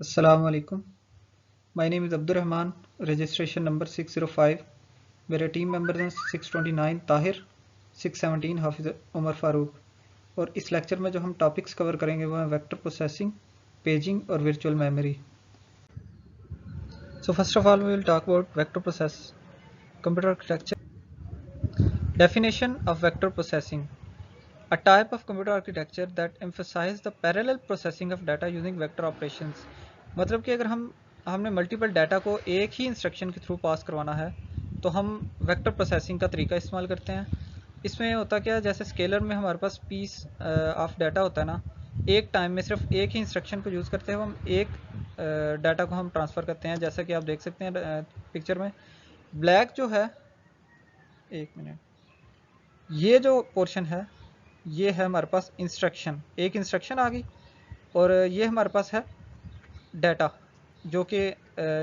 Assalamu alaikum. My name is Abdur Rahman, registration number 605. मेरे team members हैं 629 ताहिर, 617 हाफिज उमर फारूक। और इस लेक्चर में जो हम टॉपिक्स कवर करेंगे वो हैं वेक्टर प्रोसेसिंग, पेजिंग और virtual memory. So first of all we will talk about vector process, computer architecture. Definition of vector processing: a type of computer architecture that emphasizes the parallel processing of data using vector operations। मतलब कि अगर हमने multiple data को एक ही instruction के through pass करवाना है तो हम वेक्टर प्रोसेसिंग का तरीका इस्तेमाल करते हैं। इसमें होता क्या है, जैसे स्केलर में हमारे पास पीस ऑफ डाटा होता है ना, एक टाइम में सिर्फ एक ही इंस्ट्रक्शन को यूज़ करते हुए हम एक डाटा को हम ट्रांसफ़र करते हैं। जैसा कि आप देख सकते हैं पिक्चर में, ब्लैक जो है, एक मिनट, ये जो पोर्शन है ये है हमारे पास इंस्ट्रक्शन, एक इंस्ट्रक्शन आ गई, और ये हमारे पास है डाटा जो कि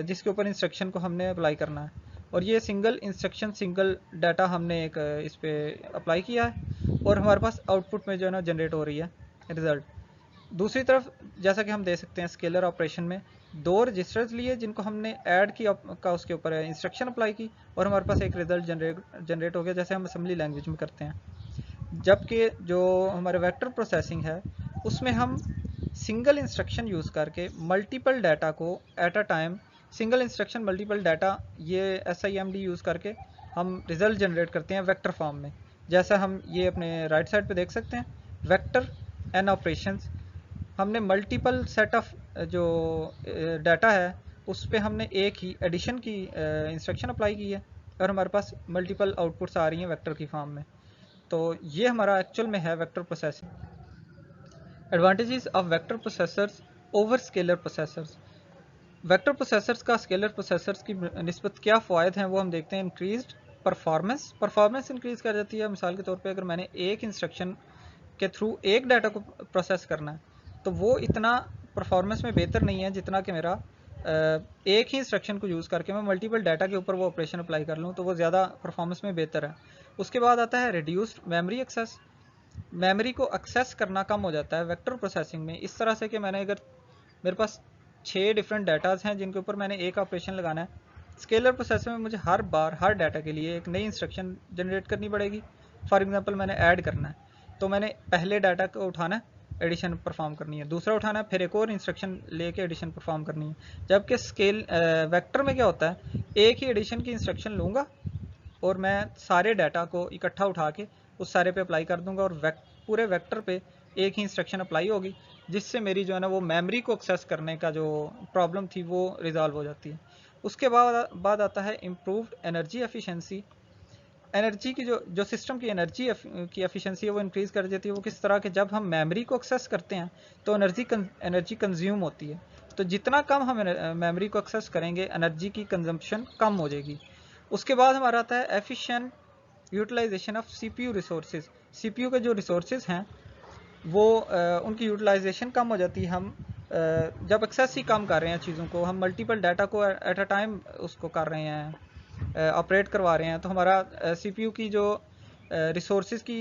जिसके ऊपर इंस्ट्रक्शन को हमने अप्लाई करना है, और ये सिंगल इंस्ट्रक्शन सिंगल डाटा हमने एक इस पे अप्लाई किया है और हमारे पास आउटपुट में जो है ना जनरेट हो रही है रिज़ल्ट। दूसरी तरफ जैसा कि हम देख सकते हैं स्केलर ऑपरेशन में दो रजिस्टर्स लिए जिनको हमने ऐड किया का उसके ऊपर इंस्ट्रक्शन अप्लाई की और हमारे पास एक रिज़ल्ट जनरेट हो गया, जैसे हम असेंबली लैंग्वेज में करते हैं। जबकि जो हमारे वेक्टर प्रोसेसिंग है उसमें हम सिंगल इंस्ट्रक्शन यूज़ करके मल्टीपल डाटा को at a time, single instruction multiple data, ये SIMD यूज़ करके हम रिज़ल्ट जनरेट करते हैं वेक्टर फॉर्म में। जैसा हम ये अपने राइट साइड पे देख सकते हैं, वेक्टर एन ऑपरेशंस, हमने मल्टीपल सेट ऑफ जो डाटा है उस पर हमने एक ही एडिशन की इंस्ट्रक्शन अप्लाई की है और हमारे पास मल्टीपल आउटपुट्स आ रही हैं वेक्टर की फॉर्म में। तो ये हमारा एक्चुअल में है vector processing. Advantages of vector processors over scalar processors. Vector processors का स्केलर प्रोसेसर्स की निस्बत क्या फ़ायदे हैं वो हम देखते हैं। इंक्रीज्ड परफॉर्मेंस इंक्रीज कर जाती है। मिसाल के तौर पे अगर मैंने एक इंस्ट्रक्शन के थ्रू एक डाटा को प्रोसेस करना है तो वो इतना परफॉर्मेंस में बेहतर नहीं है जितना कि मेरा एक ही इंस्ट्रक्शन को यूज़ करके मैं मल्टीपल डाटा के ऊपर वो ऑपरेशन अप्लाई कर लूँ, तो वो ज़्यादा परफॉर्मेंस में बेहतर है। उसके बाद आता है रिड्यूस्ड मेमोरी एक्सेस। मेमोरी को एक्सेस करना कम हो जाता है वेक्टर प्रोसेसिंग में, इस तरह से कि मैंने अगर मेरे पास 6 डिफरेंट डाटाज हैं जिनके ऊपर मैंने एक ऑपरेशन लगाना है, स्केलर प्रोसेसर में मुझे हर बार हर डाटा के लिए एक नई इंस्ट्रक्शन जनरेट करनी पड़ेगी। फॉर एग्जांपल मैंने ऐड करना है तो मैंने पहले डाटा को उठाना है, एडिशन परफॉर्म करनी है, दूसरा उठाना है, फिर एक और इंस्ट्रक्शन लेके एडिशन परफॉर्म करनी है। जबकि वेक्टर में क्या होता है, एक ही एडिशन की इंस्ट्रक्शन लूँगा और मैं सारे डाटा को इकट्ठा उठा के उस सारे पे अप्लाई कर दूंगा और पूरे वेक्टर पे एक ही इंस्ट्रक्शन अप्लाई होगी, जिससे मेरी जो है ना वो मेमोरी को एक्सेस करने का जो प्रॉब्लम थी वो रिजॉल्व हो जाती है। उसके बाद आता है इम्प्रूव्ड एनर्जी एफिशिएंसी। एनर्जी की जो सिस्टम की एनर्जी की एफिशिएंसी है वो इंक्रीज़ कर देती है। वो किस तरह के, जब हम मेमोरी को एक्सेस करते हैं तो एनर्जी कंज्यूम होती है, तो जितना कम हम मेमोरी को एक्सेस करेंगे एनर्जी की कंजम्पशन कम हो जाएगी। उसके बाद हमारा आता है efficient utilization of CPU resources. CPU के जो रिसोर्सेज हैं वो उनकी यूटिलाइजेशन कम हो जाती है। हम जब एक्सेस ही कम कर रहे हैं चीज़ों को, हम मल्टीपल डाटा को एट अ टाइम उसको कर रहे हैं, ऑपरेट करवा रहे हैं, तो हमारा CPU की जो रिसोर्सेज की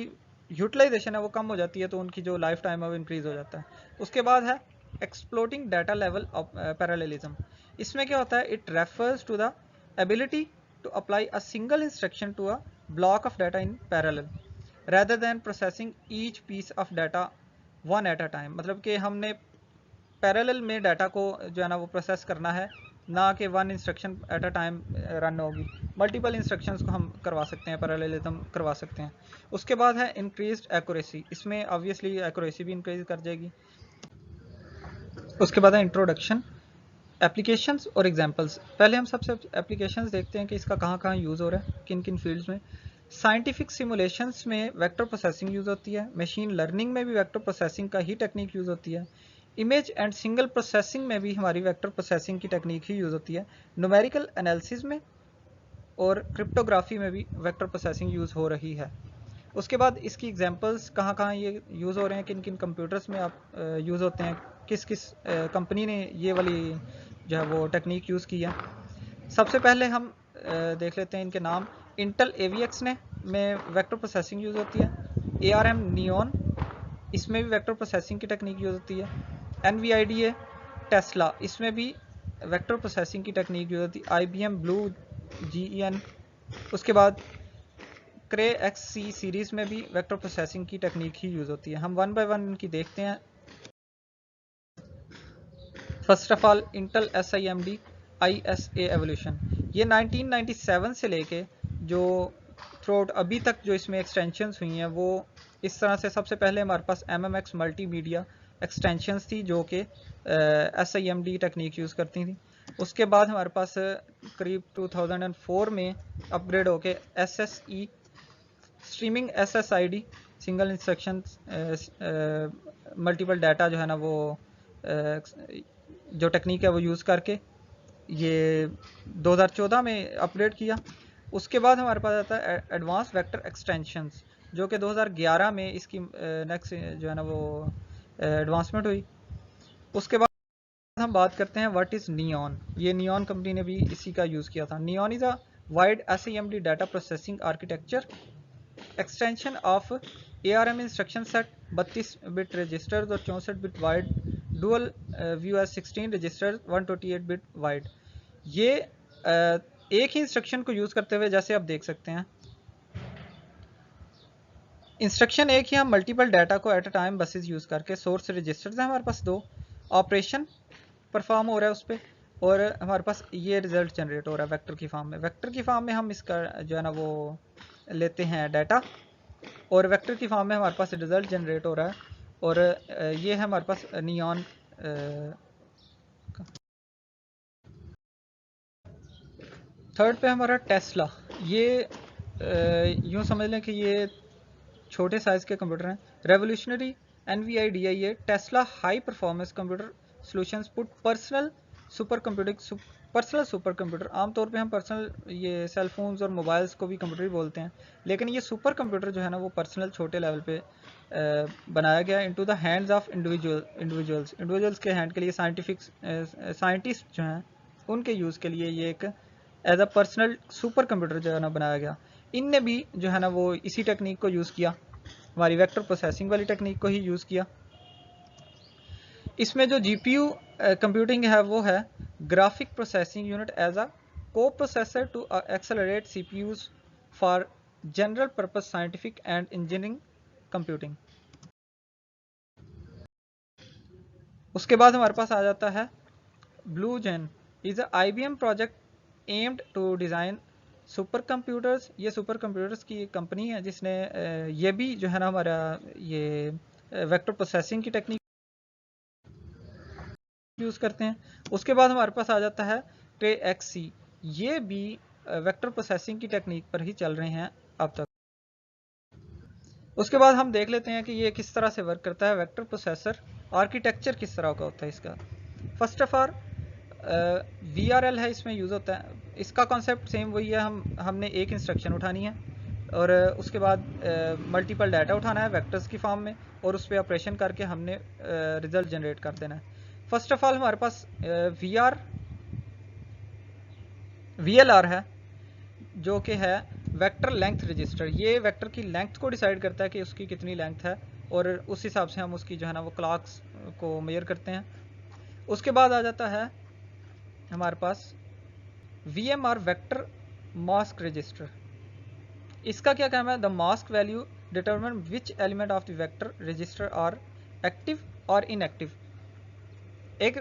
यूटिलाइजेशन है वो कम हो जाती है, तो उनकी जो लाइफ टाइम है वो इंक्रीज़ हो जाता है। उसके बाद है exploiting data level of parallelism. इसमें क्या होता है, it refers to the ability to apply a single instruction to a block of data in parallel rather than processing each piece of data one at a time। मतलब कि हमने parallel में data को जो है ना वो प्रोसेस करना है, ना कि one instruction at a time run होगी। मल्टीपल इंस्ट्रक्शंस को हम करवा सकते हैं, पैरेललिज्म करवा सकते हैं। उसके बाद है इंक्रीज्ड एक्यूरेसी। इसमें ऑब्वियसली एक्यूरेसी भी इंक्रीज कर जाएगी। उसके बाद है इंट्रोडक्शन, एप्लीकेशंस और एग्जांपल्स। पहले हम सबसे एप्लीकेशंस देखते हैं कि इसका कहाँ कहाँ यूज़ हो रहा है, किन किन फील्ड्स में। साइंटिफिक सिमुलेशंस में वेक्टर प्रोसेसिंग यूज़ होती है। मशीन लर्निंग में भी वेक्टर प्रोसेसिंग का ही टेक्निक यूज़ होती है। इमेज एंड सिंगल प्रोसेसिंग में भी हमारी वेक्टर प्रोसेसिंग की टेक्निक ही यूज़ होती है। न्यूमेरिकल एनालिसिस में और क्रिप्टोग्राफी में भी वेक्टर प्रोसेसिंग यूज़ हो रही है। उसके बाद इसकी एग्जांपल्स कहाँ कहाँ ये यूज़ हो रहे हैं, किन किन कंप्यूटर्स में आप यूज़ होते हैं, किस किस कंपनी ने ये वाली जो है वो टेक्निक यूज़ की है। सबसे पहले हम देख लेते हैं इनके नाम। इंटेल AVX ने में वेक्टर प्रोसेसिंग यूज़ होती है। ARM नियॉन, इसमें भी वेक्टर प्रोसेसिंग की टेक्निक यूज़ होती है। NVIDIA टेस्ला, इसमें भी वेक्टर प्रोसेसिंग की टेक्निक यूज होती है। IBM ब्लू GEN, उसके बाद क्रे XC सीरीज में भी वेक्टर प्रोसेसिंग की टेक्निक ही यूज होती है। हम वन बाय वन इनकी देखते हैं। First of all Intel SIMD ISA evolution, ये 1997 से लेके जो थ्रू अभी तक जो इसमें एक्सटेंशंस हुई हैं वो इस तरह से। सबसे पहले हमारे पास MMX मल्टीमीडिया एक्सटेंशंस थी जो कि SIMD टेक्निक यूज़ करती थी। उसके बाद हमारे पास करीब 2004 में अपग्रेड होके SSE streaming SSID single instruction multiple data जो है ना वो जो टेक्निक है वो यूज़ करके ये 2014 में अपग्रेड किया। उसके बाद हमारे पास आता है एडवांस वेक्टर एक्सटेंशंस जो कि 2011 में इसकी नेक्स्ट जो है ना वो एडवांसमेंट हुई। उसके बाद हम बात करते हैं व्हाट इज़ नियॉन। ये नियॉन कंपनी ने भी इसी का यूज़ किया था। Neon is a wide SIMD data processing architecture extension of ARM instruction set, 32 bit registers और 64 bit wide dual view as 16 registers 128 bit wide. ये एक ही इंस्ट्रक्शन को यूज़ करते हुए, जैसे आप देख सकते हैं इंस्ट्रक्शन एक ही, हम मल्टीपल डाटा को at a time buses use करके, सोर्स रजिस्टर्स हैं हमारे पास 2, ऑपरेशन परफॉर्म हो रहा है उस पर, और हमारे पास ये रिजल्ट जनरेट हो रहा है वेक्टर की फॉर्म में। वेक्टर की फॉर्म में हम इसका जो है ना वो लेते हैं डाटा, और वेक्टर की फॉर्म में हमारे पास रिजल्ट जनरेट हो रहा है। और ये है हमारे पास नियॉन। थर्ड पे हमारा टेस्ला। ये यूँ समझ लें कि ये छोटे साइज़ के कंप्यूटर हैं। Revolutionary NVIDIA Tesla high performance computer solutions put personal super computing. Personal super computer, आमतौर पे हम पर्सनल ये सेल फोन्स और मोबाइल्स को भी कंप्यूटर ही बोलते हैं, लेकिन ये सुपर कंप्यूटर जो है ना वो पर्सनल छोटे लेवल पे बनाया गया into the hands of individuals के हैंड के लिए। साइंटिस्ट जो हैं उनके यूज़ के लिए ये एक as a personal super computer जो है ना बनाया गया। इनने भी जो है ना वो इसी टेक्निक को यूज़ किया, हमारी वेक्टर प्रोसेसिंग वाली टेक्निक को ही यूज़ किया। इसमें जो GPU कंप्यूटिंग है वो है graphic processing unit as a coprocessor to accelerate CPUs for general purpose scientific and engineering computing. उसके बाद हमारे पास आ जाता है Blue Gene is a IBM project aimed to design super computers. ये सुपर कंप्यूटर्स की एक कंपनी है जिसने ये भी जो है ना हमारा ये वेक्टर प्रोसेसिंग की टेक्निक यूज़ करते हैं। उसके बाद हमारे पास आ जाता है क्रे XC, ये भी वेक्टर प्रोसेसिंग की टेक्निक पर ही चल रहे हैं अब तक। उसके बाद हम देख लेते हैं कि ये किस तरह से वर्क करता है। वेक्टर प्रोसेसर आर्किटेक्चर किस तरह का होता है इसका। फर्स्ट ऑफ ऑल VRL है, इसमें यूज़ होता है। इसका कॉन्सेप्ट सेम वही है, हमने एक इंस्ट्रक्शन उठानी है और उसके बाद मल्टीपल डाटा उठाना है वेक्टर्स की फॉर्म में, और उस पर ऑपरेशन करके हमने रिजल्ट जनरेट कर देना है। फर्स्ट ऑफ ऑल हमारे पास VLR है जो कि है वेक्टर लेंथ रजिस्टर। ये वेक्टर की लेंथ को डिसाइड करता है कि उसकी कितनी लेंथ है, और उस हिसाब से हम उसकी जो है ना वो क्लॉक्स को मेजर करते हैं। उसके बाद आ जाता है हमारे पास VMR वेक्टर मास्क रजिस्टर। इसका क्या काम है, the mask value determine which element of the vector register are active और इनएक्टिव। एक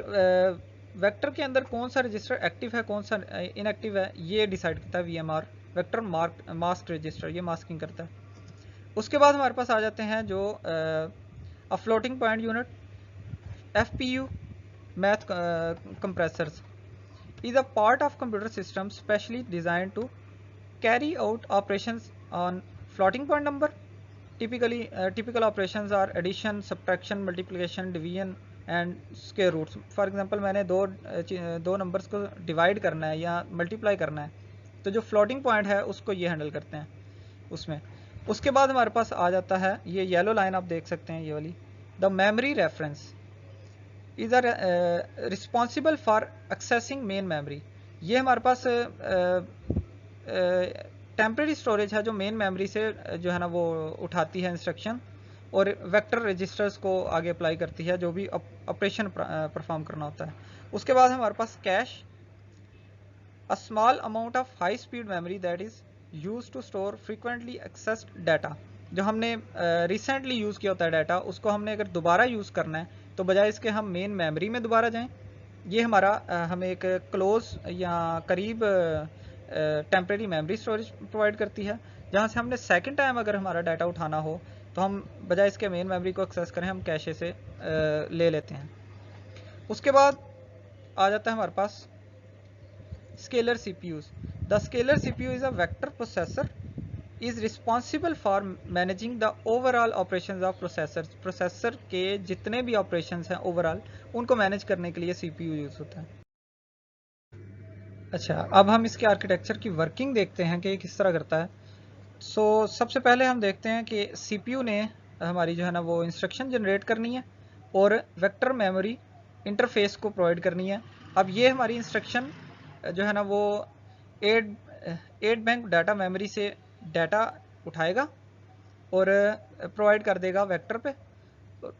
वेक्टर के अंदर कौन सा रजिस्टर एक्टिव है कौन सा इनएक्टिव है ये डिसाइड करता है VMR वेक्टर मास्क रजिस्टर, ये मास्किंग करता है। उसके बाद हमारे पास आ जाते हैं जो floating point unit FPU math compressors is a part of computer system specially designed to carry out operations on floating point number. Typical operations are addition, subtraction, multiplication, division and square roots. For example, मैंने दो numbers को divide करना है या multiply करना है, तो जो फ्लोटिंग पॉइंट है उसको ये हैंडल करते हैं उसमें। उसके बाद हमारे पास आ जाता है ये येलो लाइन आप देख सकते हैं ये वाली, the memory reference is responsible for accessing main memory. ये हमारे पास टेम्प्रेरी स्टोरेज है जो मेन मेमोरी से जो है ना वो उठाती है इंस्ट्रक्शन, और वेक्टर रजिस्टर्स को आगे अप्लाई करती है जो भी ऑपरेशन परफॉर्म करना होता है। उसके बाद हमारे पास cash, a small amount of high speed memory that is used to store frequently accessed data। जो हमने रिसेंटली यूज़ किया होता है डाटा, उसको हमने अगर दोबारा यूज़ करना है तो बजाय इसके हम मेन मेमोरी में दोबारा जाएं। ये हमारा हमें एक क्लोज या करीब टेम्प्रेरी मेमोरी स्टोरेज प्रोवाइड करती है, जहाँ से हमने सेकंड टाइम अगर हमारा डाटा उठाना हो तो हम बजाय इसके मेन मेमोरी को एक्सेस करें, हम कैशे से ले लेते हैं। उसके बाद आ जाता है हमारे पास scalar CPUs। The scalar CPU is a vector processor is responsible for managing the overall operations of processor। Processor के जितने भी ऑपरेशंस हैं ओवरऑल, उनको मैनेज करने के लिए CPU यूज होता है। अच्छा, अब हम इसके आर्किटेक्चर की वर्किंग देखते हैं कि ये किस तरह करता है। सबसे पहले हम देखते हैं कि CPU ने हमारी जो है ना वो इंस्ट्रक्शन जनरेट करनी है और वेक्टर मेमोरी इंटरफेस को प्रोवाइड करनी है। अब ये हमारी इंस्ट्रक्शन जो है ना वो 8 बैंक डाटा मेमोरी से डाटा उठाएगा और प्रोवाइड कर देगा वेक्टर पे।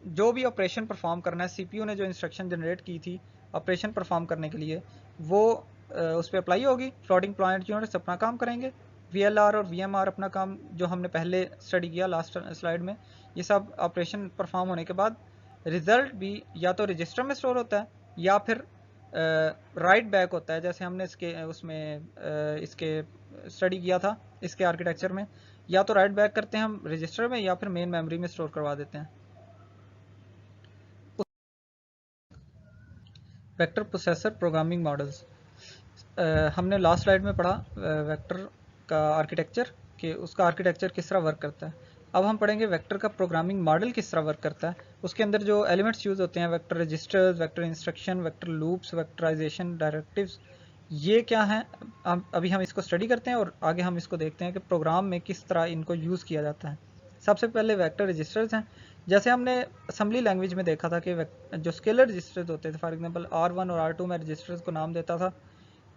जो भी ऑपरेशन परफॉर्म करना है, CPU ने जो इंस्ट्रक्शन जनरेट की थी ऑपरेशन परफॉर्म करने के लिए, वो उस पर अप्लाई होगी। फ्लोटिंग पॉइंट यूनिट्स अपना काम करेंगे, VLR और VMR अपना काम, जो हमने पहले स्टडी किया लास्ट स्लाइड में। ये सब ऑपरेशन परफॉर्म होने के बाद रिजल्ट भी या तो रजिस्टर में स्टोर होता है या फिर राइट बैक होता है, जैसे हमने इसके स्टडी किया था इसके आर्किटेक्चर में। या तो राइट बैक करते हैं हम रजिस्टर में या फिर मेन मेमोरी में स्टोर करवा देते हैं। वेक्टर प्रोसेसर प्रोग्रामिंग मॉडल्स, हमने लास्ट स्लाइड में पढ़ा वेक्टर का आर्किटेक्चर, कि उसका आर्किटेक्चर किस तरह वर्क करता है। अब हम पढ़ेंगे वेक्टर का प्रोग्रामिंग मॉडल किस तरह वर्क करता है। उसके अंदर जो एलिमेंट्स यूज होते हैं, vector registers, vector instruction, vector loops, vectorization, directives, ये क्या हैं अभी हम इसको स्टडी करते हैं और आगे हम इसको देखते हैं कि प्रोग्राम में किस तरह इनको यूज़ किया जाता है। सबसे पहले वेक्टर रजिस्टर्स हैं। जैसे हमने असेंबली लैंग्वेज में देखा था कि जो स्केलर रजिस्टर्स होते थे, फॉर एग्जांपल R1 और R2 में रजिस्टर्स को नाम देता था।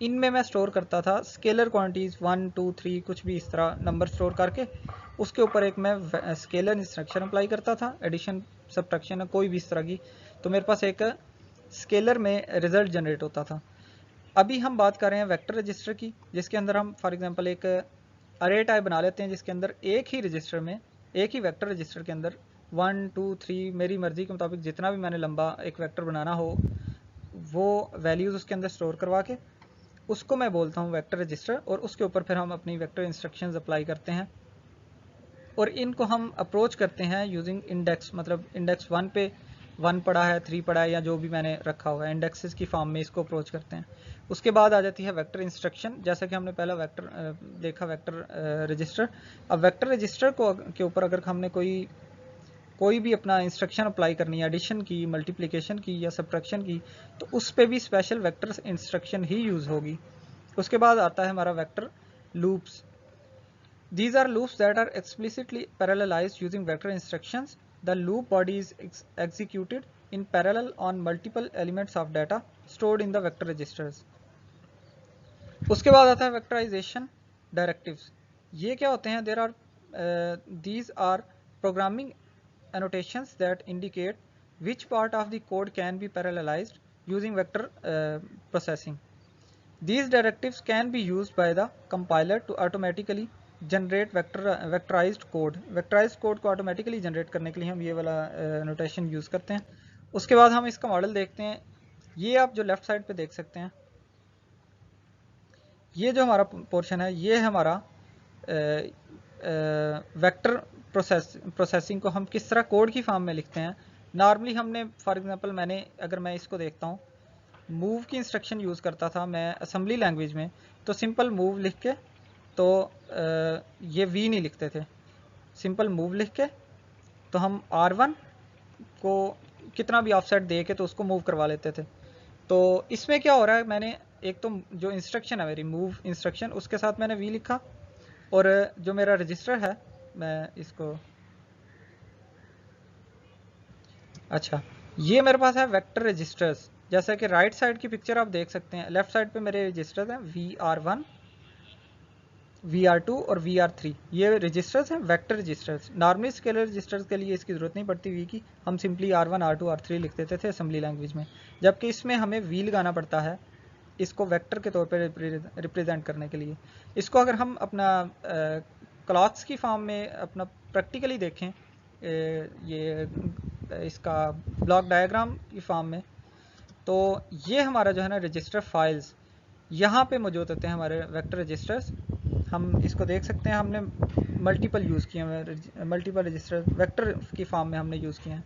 इनमें मैं स्टोर करता था स्केलर क्वांटिटीज 1 2 3 कुछ भी इस तरह नंबर स्टोर करके, उसके ऊपर एक मैं स्केलर इंस्ट्रक्शन अप्लाई करता था, एडिशन सब्ट्रैक्शन कोई भी इस तरह की, तो मेरे पास एक स्केलर में रिजल्ट जनरेट होता था। अभी हम बात कर रहे हैं वेक्टर रजिस्टर की, जिसके अंदर हम फॉर एग्जांपल एक अरे टाइप बना लेते हैं, जिसके अंदर एक ही रजिस्टर में, एक ही वेक्टर रजिस्टर के अंदर 1 2 3 मेरी मर्जी के मुताबिक जितना भी मैंने लंबा एक वेक्टर बनाना हो, वो वैल्यूज़ उसके अंदर स्टोर करवा के उसको मैं बोलता हूँ वेक्टर रजिस्टर, और उसके ऊपर फिर हम अपनी वेक्टर इंस्ट्रक्शंस अप्लाई करते हैं और इनको हम अप्रोच करते हैं यूजिंग इंडेक्स। मतलब इंडेक्स 1 पे 1 पड़ा है, 3 पड़ा है, या जो भी मैंने रखा हुआ है, इंडेक्सेस की फॉर्म में इसको अप्रोच करते हैं। उसके बाद आ जाती है वेक्टर इंस्ट्रक्शन। जैसा कि हमने पहला वेक्टर देखा वेक्टर रजिस्टर। अब वेक्टर रजिस्टर के ऊपर अगर हमने कोई भी अपना इंस्ट्रक्शन अप्लाई करनी है, एडिशन की, मल्टीप्लिकेशन की या सब्ट्रैक्शन की, तो उस पर भी स्पेशल वेक्टर इंस्ट्रक्शन ही यूज़ होगी। उसके बाद आता है हमारा vector loops. These are loops that are explicitly parallelized using vector instructions. The loop body is executed in parallel on multiple elements of data stored in the vector registers. उसके बाद आता है वेक्टराइजेशन डायरेक्टिव्स। ये क्या होते हैं? These are programming annotations that indicate which part of the code can be parallelized using vector processing. These directives can be used by the compiler to automatically generate vectorized code. Vectorized code को automatically generate करने के लिए हम ये वाला notation use करते हैं। उसके बाद हम इसका मॉडल देखते हैं। ये आप जो लेफ्ट साइड पे देख सकते हैं, ये जो हमारा पोर्शन है, ये हमारा वेक्टर प्रोसेसिंग को हम किस तरह कोड की फॉर्म में लिखते हैं। नॉर्मली हमने फॉर एग्जांपल अगर मैं इसको देखता हूँ, मूव की इंस्ट्रक्शन यूज़ करता था मैं असेंबली लैंग्वेज में, तो सिंपल मूव लिख के, तो ये V नहीं लिखते थे, सिंपल मूव लिख के तो हम R1 को कितना भी ऑफसेट दे के तो उसको मूव करवा लेते थे। तो इसमें क्या हो रहा है, मैंने एक तो जो इंस्ट्रक्शन है मेरी मूव इंस्ट्रक्शन, उसके साथ मैंने V लिखा, और जो मेरा रजिस्टर है मैं इसको, अच्छा ये मेरे पास है वेक्टर रजिस्टर्स। जैसा कि राइट साइड की पिक्चर आप देख सकते हैं, लेफ्ट साइड पे मेरे रजिस्टर्स हैं VR1 VR2 और VR3 ये रजिस्टर्स हैं, vector registers. Normally scalar registers के लिए इसकी ज़रूरत नहीं पड़ती वी की, हम सिंपली R1 R2 R3 लिख देते थे असेंबली लैंग्वेज में, जबकि इसमें हमें वी लगाना पड़ता है इसको वेक्टर के तौर पर रिप्रेजेंट करने के लिए। इसको अगर हम अपना क्लॉक्स की फॉर्म में अपना प्रैक्टिकली देखें, ये इसका ब्लॉक डायग्राम की फॉर्म में, तो ये हमारा जो है ना रजिस्टर फाइल्स यहाँ पे मौजूद होते हैं हमारे वेक्टर रजिस्टर्स। हम इसको देख सकते हैं, हमने मल्टीपल यूज़ किए हैं, मल्टीपल रजिस्टर वेक्टर की फॉर्म में हमने यूज़ किए हैं।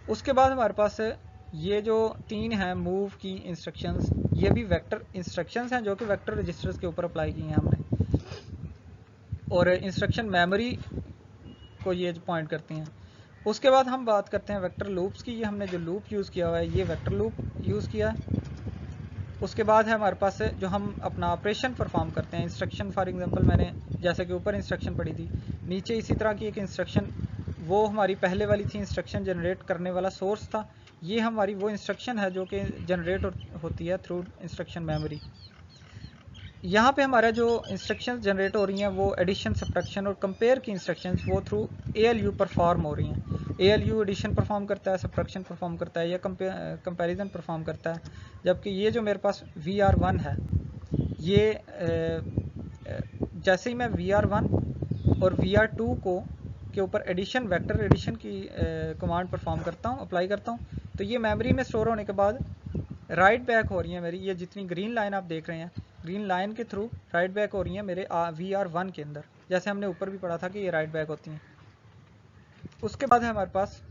उसके बाद हमारे पास ये जो 3 हैं मूव की इंस्ट्रक्शंस, ये भी वेक्टर इंस्ट्रक्शंस हैं जो कि वेक्टर रजिस्टर्स के ऊपर अप्लाई की हैं हमने, और इंस्ट्रक्शन मेमोरी को ये पॉइंट करती हैं। उसके बाद हम बात करते हैं वेक्टर लूप्स की। ये हमने जो लूप यूज़ किया हुआ है ये वेक्टर लूप यूज़ किया है। उसके बाद है हमारे पास जो हम अपना ऑपरेशन परफॉर्म करते हैं, इंस्ट्रक्शन फॉर एग्जांपल मैंने जैसे कि ऊपर इंस्ट्रक्शन पढ़ी थी, नीचे इसी तरह की एक इंस्ट्रक्शन, वो हमारी पहले वाली थी इंस्ट्रक्शन जनरेट करने वाला सोर्स था, ये हमारी वो इंस्ट्रक्शन है जो कि जनरेट होती है थ्रू इंस्ट्रक्शन मेमोरी। यहाँ पे हमारा जो इंस्ट्रक्शंस जनरेट हो रही हैं वो एडिशन, सब्ट्रैक्शन और कंपेयर की इंस्ट्रक्शंस वो थ्रू ALU परफॉर्म हो रही हैं। ALU एडिशन परफॉर्म करता है, सब्ट्रैक्शन परफॉर्म करता है या कंपैरिजन परफॉर्म करता है। जबकि ये जो मेरे पास VR1 है, ये जैसे ही मैं VR1 और VR2 को के ऊपर एडिशन, वेक्टर एडिशन की कमांड परफॉर्म करता हूँ, अप्लाई करता हूँ, तो ये मेमोरी में स्टोर होने के बाद राइट बैक हो रही है मेरी, ये जितनी ग्रीन लाइन आप देख रहे हैं, ग्रीन लाइन के थ्रू राइट बैक हो रही है मेरे VR1 के अंदर, जैसे हमने ऊपर भी पढ़ा था कि ये राइट बैक होती हैं। उसके बाद है हमारे पास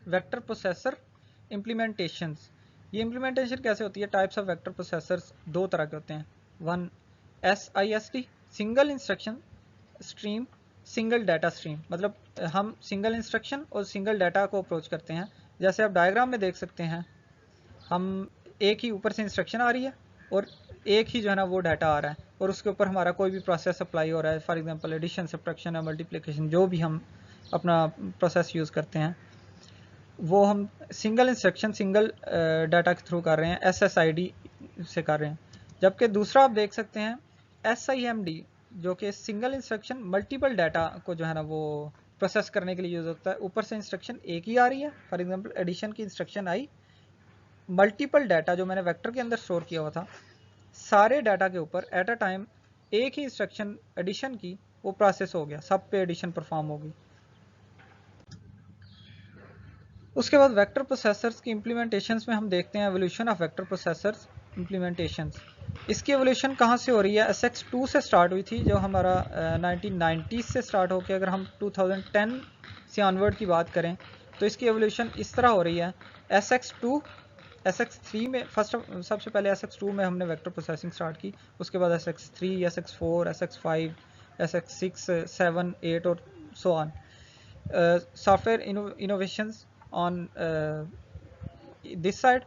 वेक्टर प्रोसेसर इम्प्लीमेंटेशंस। ये इम्प्लीमेंटेशन कैसे होती है? टाइप्स ऑफ वेक्टर प्रोसेसर्स 2 तरह के होते हैं। 1 SIST, single instruction stream, single data stream, मतलब हम सिंगल इंस्ट्रक्शन और सिंगल डाटा को अप्रोच करते हैं। जैसे आप डायग्राम में देख सकते हैं, हम एक ही ऊपर से इंस्ट्रक्शन आ रही है और एक ही जो है ना वो डाटा आ रहा है, और उसके ऊपर हमारा कोई भी प्रोसेस अप्लाई हो रहा है, फॉर एग्जांपल एडिशन, सब्ट्रैक्शन या मल्टीप्लिकेशन, जो भी हम अपना प्रोसेस यूज़ करते हैं वो हम सिंगल इंस्ट्रक्शन सिंगल डाटा के थ्रू कर रहे हैं, SSID से कर रहे हैं। जबकि दूसरा आप देख सकते हैं SIMD, जो कि सिंगल इंस्ट्रक्शन मल्टीपल डाटा को जो है ना वो प्रोसेस करने के लिए यूज़ होता है। ऊपर से इंस्ट्रक्शन एक ही आ रही है, फॉर एग्जांपल एडिशन की इंस्ट्रक्शन आई, मल्टीपल डाटा जो मैंने वेक्टर के अंदर स्टोर किया हुआ था, सारे डाटा के ऊपर एट अ टाइम एक ही इंस्ट्रक्शन एडिशन की वो प्रोसेस हो गया, सब पे एडिशन परफॉर्म होगी। उसके बाद वेक्टर प्रोसेसर्स की इम्प्लीमेंटेशंस में हम देखते हैं evolution of vector processors implementations. इसकी एवोल्यूशन कहाँ से हो रही है? SX2 से स्टार्ट हुई थी, जो हमारा 1990 से स्टार्ट होकर अगर हम 2010 से ऑनवर्ड की बात करें तो इसकी एवोल्यूशन इस तरह हो रही है। SX2, SX3 में सबसे पहले SX2 में हमने वेक्टर प्रोसेसिंग स्टार्ट की, उसके बाद SX3, SX4, SX5, SX6, 7, 8 और so on. Software innovations on this side,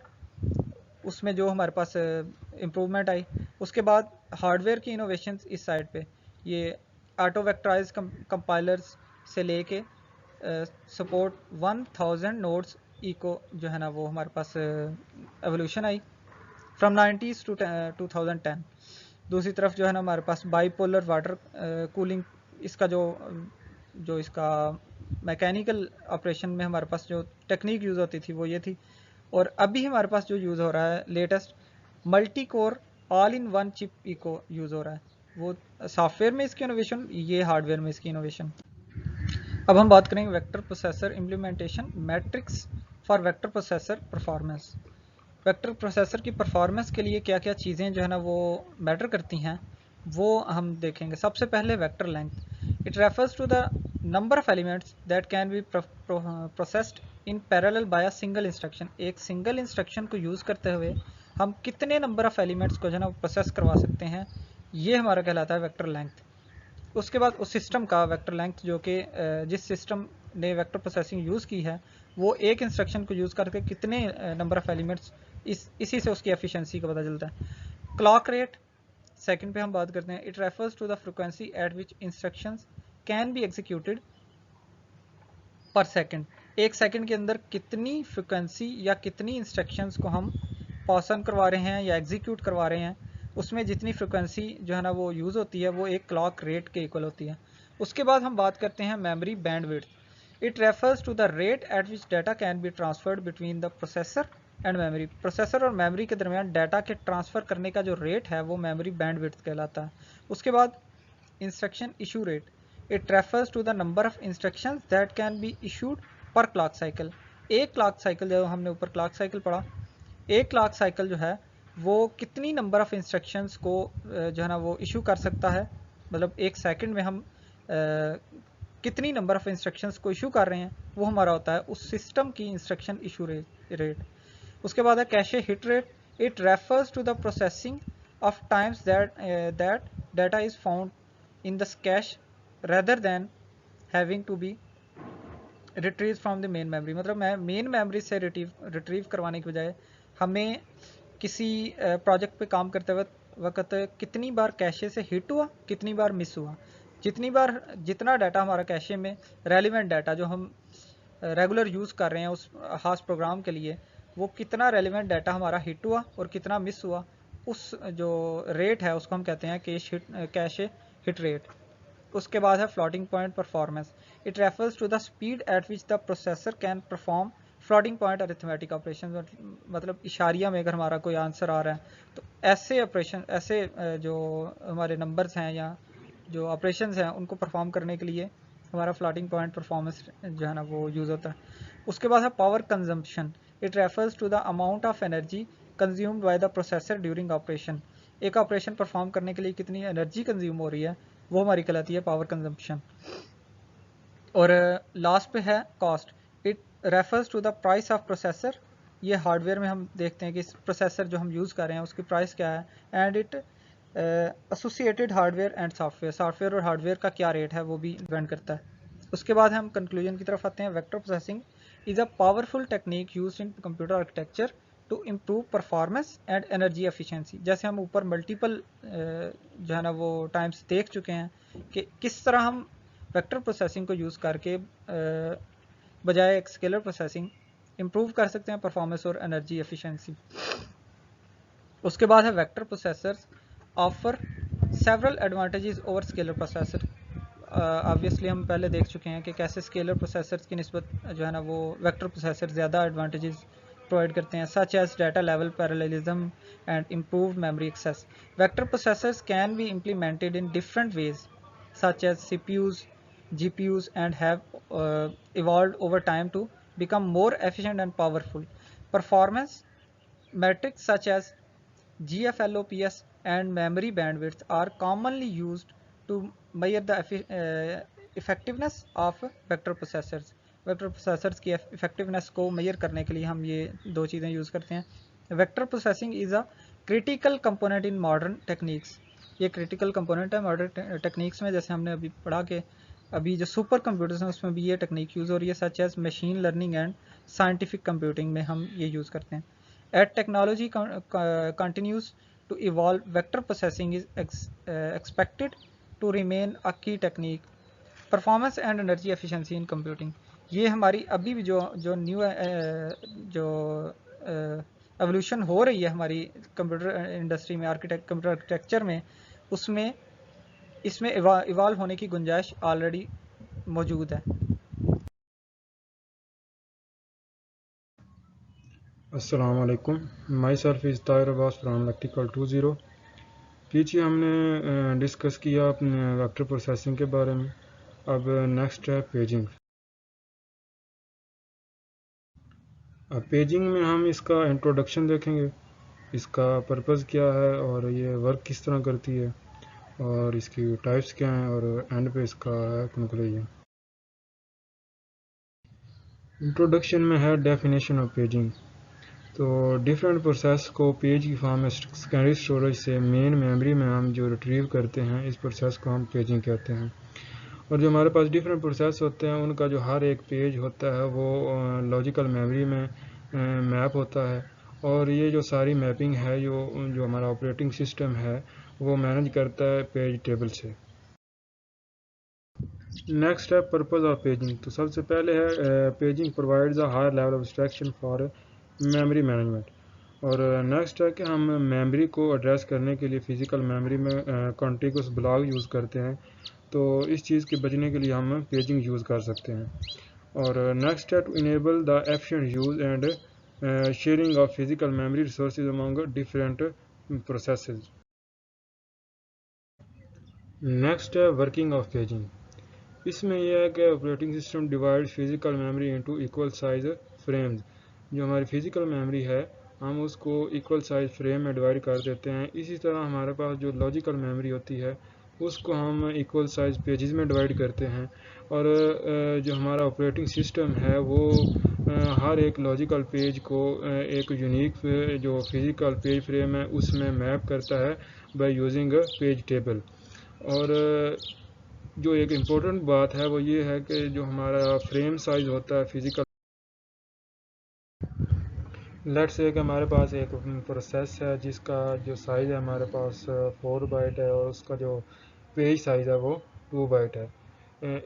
उसमें जो हमारे पास इम्प्रूवमेंट आई। उसके बाद हार्डवेयर की इनोवेशंस इस साइड पे, ये ऑटो वेक्टराइज कंपाइलर्स से लेके सपोर्ट 1000 नोड्स इको जो है ना वो हमारे पास एवोल्यूशन आई फ्रॉम 90s टू 2010। दूसरी तरफ जो है ना हमारे पास बाईपोलर वाटर कूलिंग, इसका जो इसका मैकेनिकल ऑपरेशन में हमारे पास जो टेक्निक यूज़ होती थी वो ये थी। और अभी हमारे पास जो यूज़ हो रहा है latest, multi core all in one chip इको यूज़ हो रहा है, वो सॉफ्टवेयर में इसकी इनोवेशन, ये हार्डवेयर में इसकी इनोवेशन। अब हम बात करेंगे vector processor implementation, matrix for vector processor performance. Vector processor की परफॉर्मेंस के लिए क्या क्या चीज़ें जो है ना वो मैटर करती हैं वो हम देखेंगे। सबसे पहले vector length, it refers to the number of elements that can be processed in parallel by a single instruction. एक सिंगल इंस्ट्रक्शन को यूज़ करते हुए हम कितने नंबर ऑफ एलिमेंट्स को जो है ना प्रोसेस करवा सकते हैं, ये हमारा कहलाता है वेक्टर लेंथ। उसके बाद उस सिस्टम का वेक्टर लेंथ, जो कि जिस सिस्टम ने वेक्टर प्रोसेसिंग यूज़ की है वो एक इंस्ट्रक्शन को यूज़ करके कितने नंबर ऑफ एलिमेंट्स, इसी से उसकी एफिशिएंसी का पता चलता है। क्लॉक रेट सेकंड पे हम बात करते हैं, it refers to the frequency at which instructions can be executed per second. एक सेकंड के अंदर कितनी फ्रीक्वेंसी या कितनी इंस्ट्रक्शंस को हम पास ऑन करवा रहे हैं या एग्जीक्यूट करवा रहे हैं, उसमें जितनी फ्रिक्वेंसी जो है ना वो यूज़ होती है वो एक क्लॉक रेट के इक्वल होती है। उसके बाद हम बात करते हैं memory bandwidth. It refers to the rate at which data can be transferred between the processor and memory. Processor और मेमोरी के दरमियान डाटा के ट्रांसफ़र करने का जो रेट है वो मेमोरी बैंडविड्थ कहलाता है। उसके बाद instruction issue rate. It refers to the number of instructions that can be issued per clock cycle. एक क्लॉक साइकिल, जो हमने ऊपर क्लॉक साइकिल पढ़ा, एक क्लॉक साइकिल जो है वो कितनी नंबर ऑफ इंस्ट्रक्शंस को जो है ना वो इशू कर सकता है, मतलब एक सेकंड में हम कितनी नंबर ऑफ इंस्ट्रक्शंस को इशू कर रहे हैं, वो हमारा होता है उस सिस्टम की इंस्ट्रक्शन इशू रेट। उसके बाद है cache hit rate. It refers to the processing of times that data is found in the cache rather than having to be retrieve from the main memory. मतलब main memory से retrieve करवाने के बजाय हमें किसी प्रोजेक्ट पे काम करते वक्त कितनी बार कैशे से हिट हुआ, कितनी बार मिस हुआ, जितना डाटा हमारा कैशे में रेलिवेंट डाटा जो हम रेगुलर यूज़ कर रहे हैं उस खास प्रोग्राम के लिए, वो कितना रेलिवेंट डाटा हमारा हिट हुआ और कितना मिस हुआ, उस जो रेट है उसको हम कहते हैं कैशे हिट रेट। उसके बाद है floating point performance. It refers to the speed at which the processor can perform floating point arithmetic operation. मतलब इशारिया में अगर हमारा कोई आंसर आ रहा है तो ऐसे ऑपरेशन, ऐसे जो हमारे नंबर्स हैं या जो ऑपरेशंस हैं उनको परफॉर्म करने के लिए हमारा फ्लोटिंग पॉइंट परफॉर्मेंस जो है ना वो यूज़ होता है। उसके बाद है power consumption. It refers to the amount of energy consumed by the processor during operation. एक ऑपरेशन परफॉर्म करने के लिए कितनी एनर्जी कंज्यूम हो रही है वो हमारी कहलाती है पावर कंजम्पशन। और लास्ट पे है cost. It refers to the price of processor. ये हार्डवेयर में हम देखते हैं कि प्रोसेसर जो हम यूज़ कर रहे हैं उसकी प्राइस क्या है। And it associated hardware and software. Software और हार्डवेयर का क्या रेट है वो भी डिपेंड करता है। उसके बाद हम कंक्लूजन की तरफ आते हैं। Vector processing is a powerful technique used in computer architecture to improve performance and energy efficiency. जैसे हम ऊपर मल्टीपल जो है ना वो टाइम्स देख चुके हैं कि किस तरह हम वेक्टर प्रोसेसिंग को यूज़ करके बजाय एक स्केलर प्रोसेसिंग इम्प्रूव कर सकते हैं परफॉर्मेंस और एनर्जी एफिशिएंसी। उसके बाद है vector processors offer several advantages over scalar processor. Obviously हम पहले देख चुके हैं कि कैसे स्केलर प्रोसेसर्स की निस्बत जो है ना वो वेक्टर प्रोसेसर ज़्यादा एडवांटेजेस प्रोवाइड करते हैं, such as data level parallelism and improved memory access. Vector processors can be implemented in different ways such as CPUs, GPUs and have evolved over time to become more efficient and powerful. Performance metrics such as GFLOPS and memory bandwidth are commonly used to measure the effectiveness of vector processors. Vector processors की effectiveness को major करने के लिए हम ये दो चीज़ें use करते हैं। Vector processing is a critical component in modern techniques. ये क्रिटिकल कंपोनेंट है मॉडर्न टेक्निक्स में। जैसे हमने अभी पढ़ा कि अभी जो सुपर कंप्यूटर्स हैं उसमें भी ये टेक्निक यूज़ हो रही है, such as machine learning and scientific computing में हम ये यूज़ करते हैं। As technology continues to evolve, vector processing is expected to remain a key technique. Performance and energy efficiency in computing, ये हमारी अभी भी जो न्यू जो एवोल्यूशन हो रही है हमारी कंप्यूटर इंडस्ट्री में, कंप्यूटर आर्किटेक्चर में, उसमें इसमें इवॉल्व होने की गुंजाइश ऑलरेडी मौजूद है। अस्सलाम वालेकुम, my self is Tahir Abbas from electrical 20। पीछे हमने डिस्कस किया अपने वेक्टर प्रोसेसिंग के बारे में। अब नेक्स्ट है पेजिंग। अब पेजिंग में हम इसका इंट्रोडक्शन देखेंगे, इसका पर्पज़ क्या है और ये वर्क किस तरह करती है और इसकी टाइप्स क्या हैं, और एंड पे इसका कंक्लूजन। इंट्रोडक्शन में है डेफिनेशन ऑफ पेजिंग। तो डिफरेंट प्रोसेस को पेज की फॉर्म में सेकेंडरी स्टोरेज से मेन मेमोरी में हम जो रिट्रीव करते हैं, इस प्रोसेस को हम पेजिंग कहते हैं। और जो हमारे पास डिफरेंट प्रोसेस होते हैं उनका जो हर एक पेज होता है वो लॉजिकल मेमोरी में मैप होता है, और ये जो सारी मैपिंग है जो हमारा ऑपरेटिंग सिस्टम है वो मैनेज करता है पेज टेबल से। नेक्स्ट है पर्पज़ ऑफ पेजिंग। तो सबसे पहले है paging provides a higher level of abstraction for memory management. और नेक्स्ट है कि हम मेमोरी को एड्रेस करने के लिए फ़िज़िकल मेमोरी में कॉन्टिगुअस ब्लॉक यूज़ करते हैं, तो इस चीज़ के बचने के लिए हम पेजिंग यूज़ कर सकते हैं। और नेक्स्ट है to enable the efficient use and sharing of physical memory resources among different processes. Next है वर्किंग ऑफ पेजिंग। इसमें यह है कि operating system divide physical memory into equal size frames. जो हमारी फिज़िकल मेमोरी है हम उसको इक्वल साइज फ्रेम में डिवाइड कर देते हैं। इसी तरह हमारे पास जो लॉजिकल मेमोरी होती है उसको हम इक्वल साइज पेजेस में डिवाइड करते हैं। और जो हमारा ऑपरेटिंग सिस्टम है वो हर एक लॉजिकल पेज को एक यूनिक जो फिज़िकल पेज फ्रेम है उसमें मैप करता है बाय यूजिंग पेज टेबल। और जो एक इम्पोर्टेंट बात है वो ये है कि जो हमारा फ्रेम साइज होता है फिज़िकल, लेट्स से कि हमारे पास एक प्रोसेस है जिसका जो साइज़ है हमारे पास 4 बाइट है और उसका जो पेज साइज़ है वो 2 बाइट है।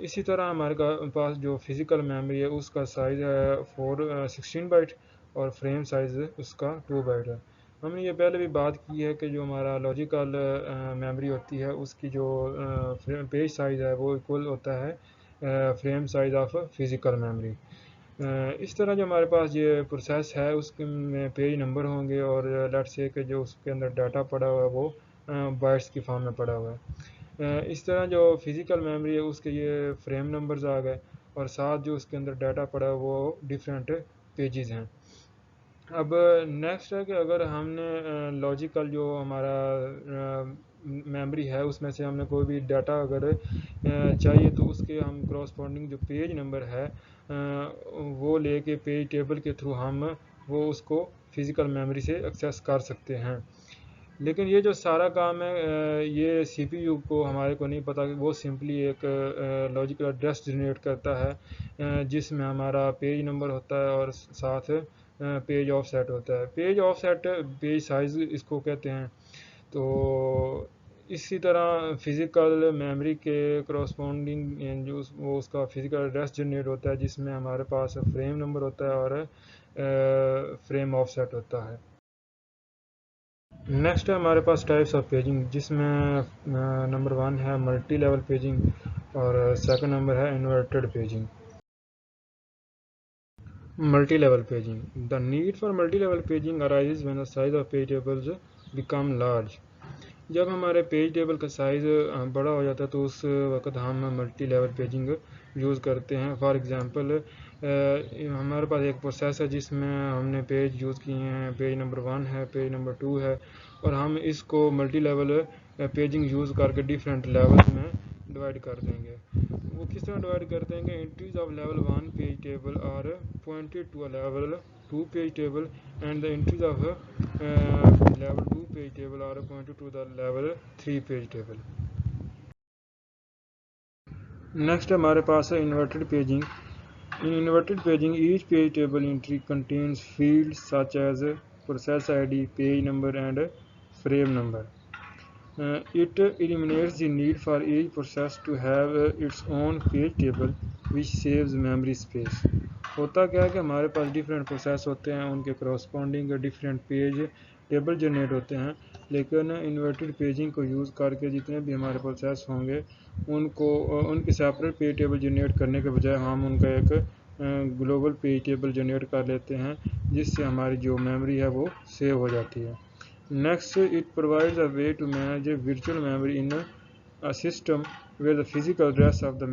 इसी तरह हमारे पास जो फिज़िकल मेमोरी है उसका साइज़ है 16 बाइट और फ्रेम साइज़ उसका 2 बाइट है। हमने ये पहले भी बात की है कि जो हमारा लॉजिकल मेमोरी होती है उसकी जो पेज साइज़ है वो इक्वल होता है frame size of physical memory. इस तरह जो हमारे पास ये प्रोसेस है उसके में पेज नंबर होंगे और लेट्स से कि जो उसके अंदर डाटा पड़ा हुआ है वो बाइट्स की फॉर्म में पड़ा हुआ है। इस तरह जो फिज़िकल मेमोरी है उसके ये फ्रेम नंबर्स आ गए और साथ जो उसके अंदर डाटा पड़ा है वो डिफरेंट पेजेस हैं। अब नेक्स्ट है कि अगर हमने लॉजिकल जो हमारा मेमोरी है उसमें से हमने कोई भी डाटा अगर चाहिए तो उसके हम क्रॉसपोंडिंग जो पेज नंबर है वो लेके पेज टेबल के थ्रू हम वो उसको फिज़िकल मेमोरी से एक्सेस कर सकते हैं। लेकिन ये जो सारा काम है ये सीपीयू को हमारे को नहीं पता कि वो सिंपली एक लॉजिकल एड्रेस जनरेट करता है जिसमें हमारा पेज नंबर होता है और साथ पेज ऑफसेट होता है। पेज ऑफसेट पेज साइज इसको कहते हैं। तो इसी तरह फिज़िकल मेमोरी के करस्पॉन्डिंग जो वो उसका फिज़िकल एड्रेस जनरेट होता है जिसमें हमारे पास फ्रेम नंबर होता है और फ्रेम ऑफसेट होता है। नेक्स्ट है हमारे पास टाइप्स ऑफ पेजिंग जिसमें नंबर 1 है मल्टी लेवल पेजिंग और सेकंड नंबर है inverted paging. Multi level paging, the need for multi level paging arises when the size of page tables become large. जब हमारे पेज टेबल का size बड़ा हो जाता है तो उस वक्त हम मल्टी लेवल पेजिंग यूज़ करते हैं। फॉर एग्ज़ाम्पल हमारे पास एक प्रोसेस है जिसमें हमने पेज यूज़ किए हैं, पेज नंबर 1 है, पेज नंबर 2 है और हम इसको मल्टी लेवल पेजिंग यूज़ करके डिफरेंट लेवल्स में डिवाइड कर देंगे। वो किस तरह डिवाइड कर देंगे, entries of level 1 page table are pointed to a level 2 page table and the entries of level 2 page table are pointed to the level 3 page table. Next हमारे पास है inverted paging. In inverted paging, each page table entry contains fields such as process ID, page number, and frame number. It eliminates the need for each process to have its own page table, which saves memory space. होता क्या है कि हमारे पास different process होते हैं, उनके corresponding different page table generate होते हैं, लेकिन इन्वर्टेड पेजिंग को यूज़ करके जितने भी हमारे प्रोसेस होंगे उनको उनके सेपरेट पेज टेबल जनरेट करने के बजाय हम उनका एक ग्लोबल पेज टेबल जनरेट कर लेते हैं जिससे हमारी जो मेमोरी है वो सेव हो जाती है। Next, it provides a way to manage virtual memory in a system where the physical address of the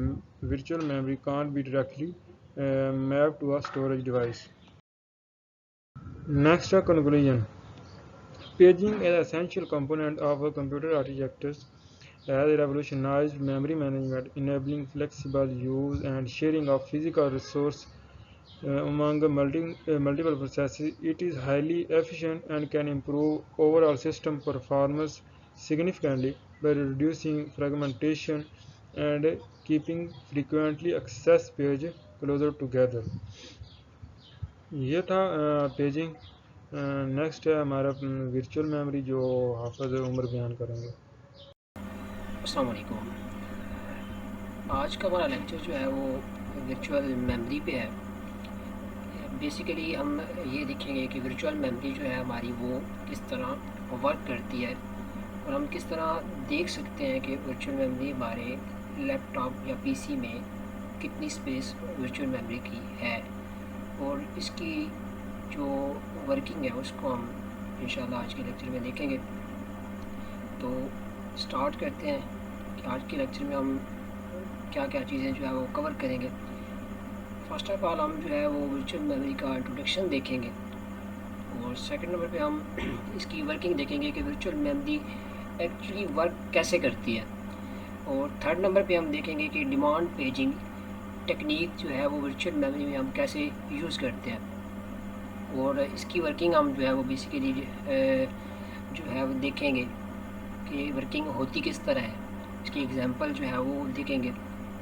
virtual memory can't be directly mapped to a storage device. Next, a conclusion. Paging is an essential component of a computer architectures has revolutionized memory management, enabling flexible use and sharing of physical resource among multiple processes. It is highly efficient and can improve overall system performance significantly by reducing fragmentation and keeping frequently accessed page closer together. ये था paging. Next है हमारा virtual memory जो हाफिज उमर बयान करेंगे। अस्सलाम वालेकुम। आज का हमारा लेक्चर जो है वो वर्चुअल मेमोरी पे है। बेसिकली हम ये देखेंगे कि वर्चुअल मेमोरी जो है हमारी वो किस तरह वर्क करती है और हम किस तरह देख सकते हैं कि वर्चुअल मेमोरी हमारे लैपटॉप या पीसी में कितनी स्पेस वर्चुअल मेमोरी की है और इसकी जो वर्किंग है उसको हम इंशाल्लाह आज के लेक्चर में देखेंगे। तो स्टार्ट करते हैं कि आज के लेक्चर में हम क्या क्या चीज़ें जो है वो कवर करेंगे। फर्स्ट ऑफ ऑल हम जो है वो वर्चुअल मेमोरी का इंट्रोडक्शन देखेंगे और सेकंड नंबर पे हम इसकी वर्किंग देखेंगे कि वर्चुअल मेमोरी एक्चुअली वर्क कैसे करती है और थर्ड नंबर पे हम देखेंगे कि डिमांड पेजिंग टेक्निक जो है वो वर्चुअल मेमोरी में हम कैसे यूज़ करते हैं और इसकी वर्किंग हम जो है वो बेसिकली जो है वो देखेंगे कि वर्किंग होती किस तरह है। इसकी एग्जांपल जो है वो देखेंगे,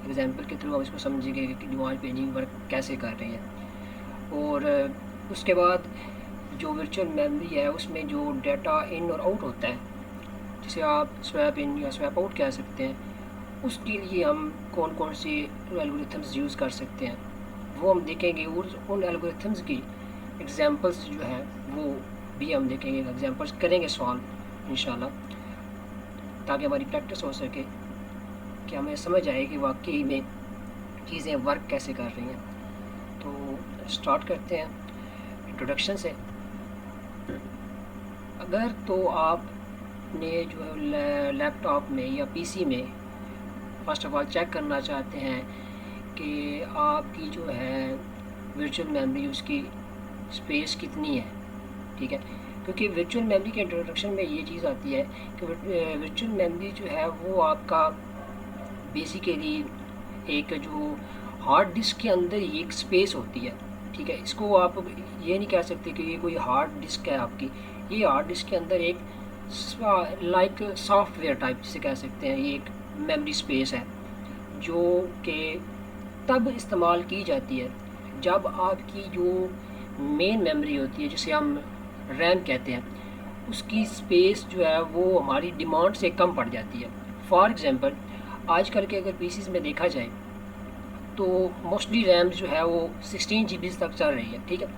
एग्जांपल के थ्रू हम इसको समझेंगे कि डिमांड पेजिंग वर्क कैसे कर रही है। और उसके बाद जो वर्चुअल मेमोरी है उसमें जो डाटा इन और आउट होता है, जिसे आप स्वैप इन या स्वैप आउट कह सकते हैं, उसके लिए हम कौन कौन से एल्गोरिथम्स यूज़ कर सकते हैं वो हम देखेंगे और उन एल्गोरिथम्स की एग्जांपल्स जो है वो भी हम देखेंगे, एग्जांपल्स करेंगे सॉल्व इंशाल्लाह, ताकि हमारी प्रैक्टिस हो सके कि हमें समझ आए कि वाकई में चीज़ें वर्क कैसे कर रही हैं। तो स्टार्ट करते हैं इंट्रोडक्शन से। अगर तो आपने जो है लैपटॉप में या पीसी में फर्स्ट ऑफ ऑल चेक करना चाहते हैं कि आपकी जो है वर्चुअल मेमोरी उसकी स्पेस कितनी है, ठीक है, क्योंकि वर्चुअल मेमोरी के इंट्रोडक्शन में ये चीज़ आती है कि वर्चुअल मेमोरी जो है वो आपका बेसिकली एक जो हार्ड डिस्क के अंदर ही एक स्पेस होती है, ठीक है। इसको आप ये नहीं कह सकते कि ये कोई हार्ड डिस्क है आपकी, ये हार्ड डिस्क के अंदर एक लाइक सॉफ्टवेयर टाइप जिसे कह सकते हैं, ये एक मेमोरी स्पेस है जो कि तब इस्तेमाल की जाती है जब आपकी जो मेन मेमोरी होती है जिसे हम रैम कहते हैं, उसकी स्पेस जो है वो हमारी डिमांड से कम पड़ जाती है। फॉर एग्ज़ाम्पल आजकल के अगर पीसीज में देखा जाए तो मोस्टली रैम जो है वो 16 GB तक चल रही है, ठीक है।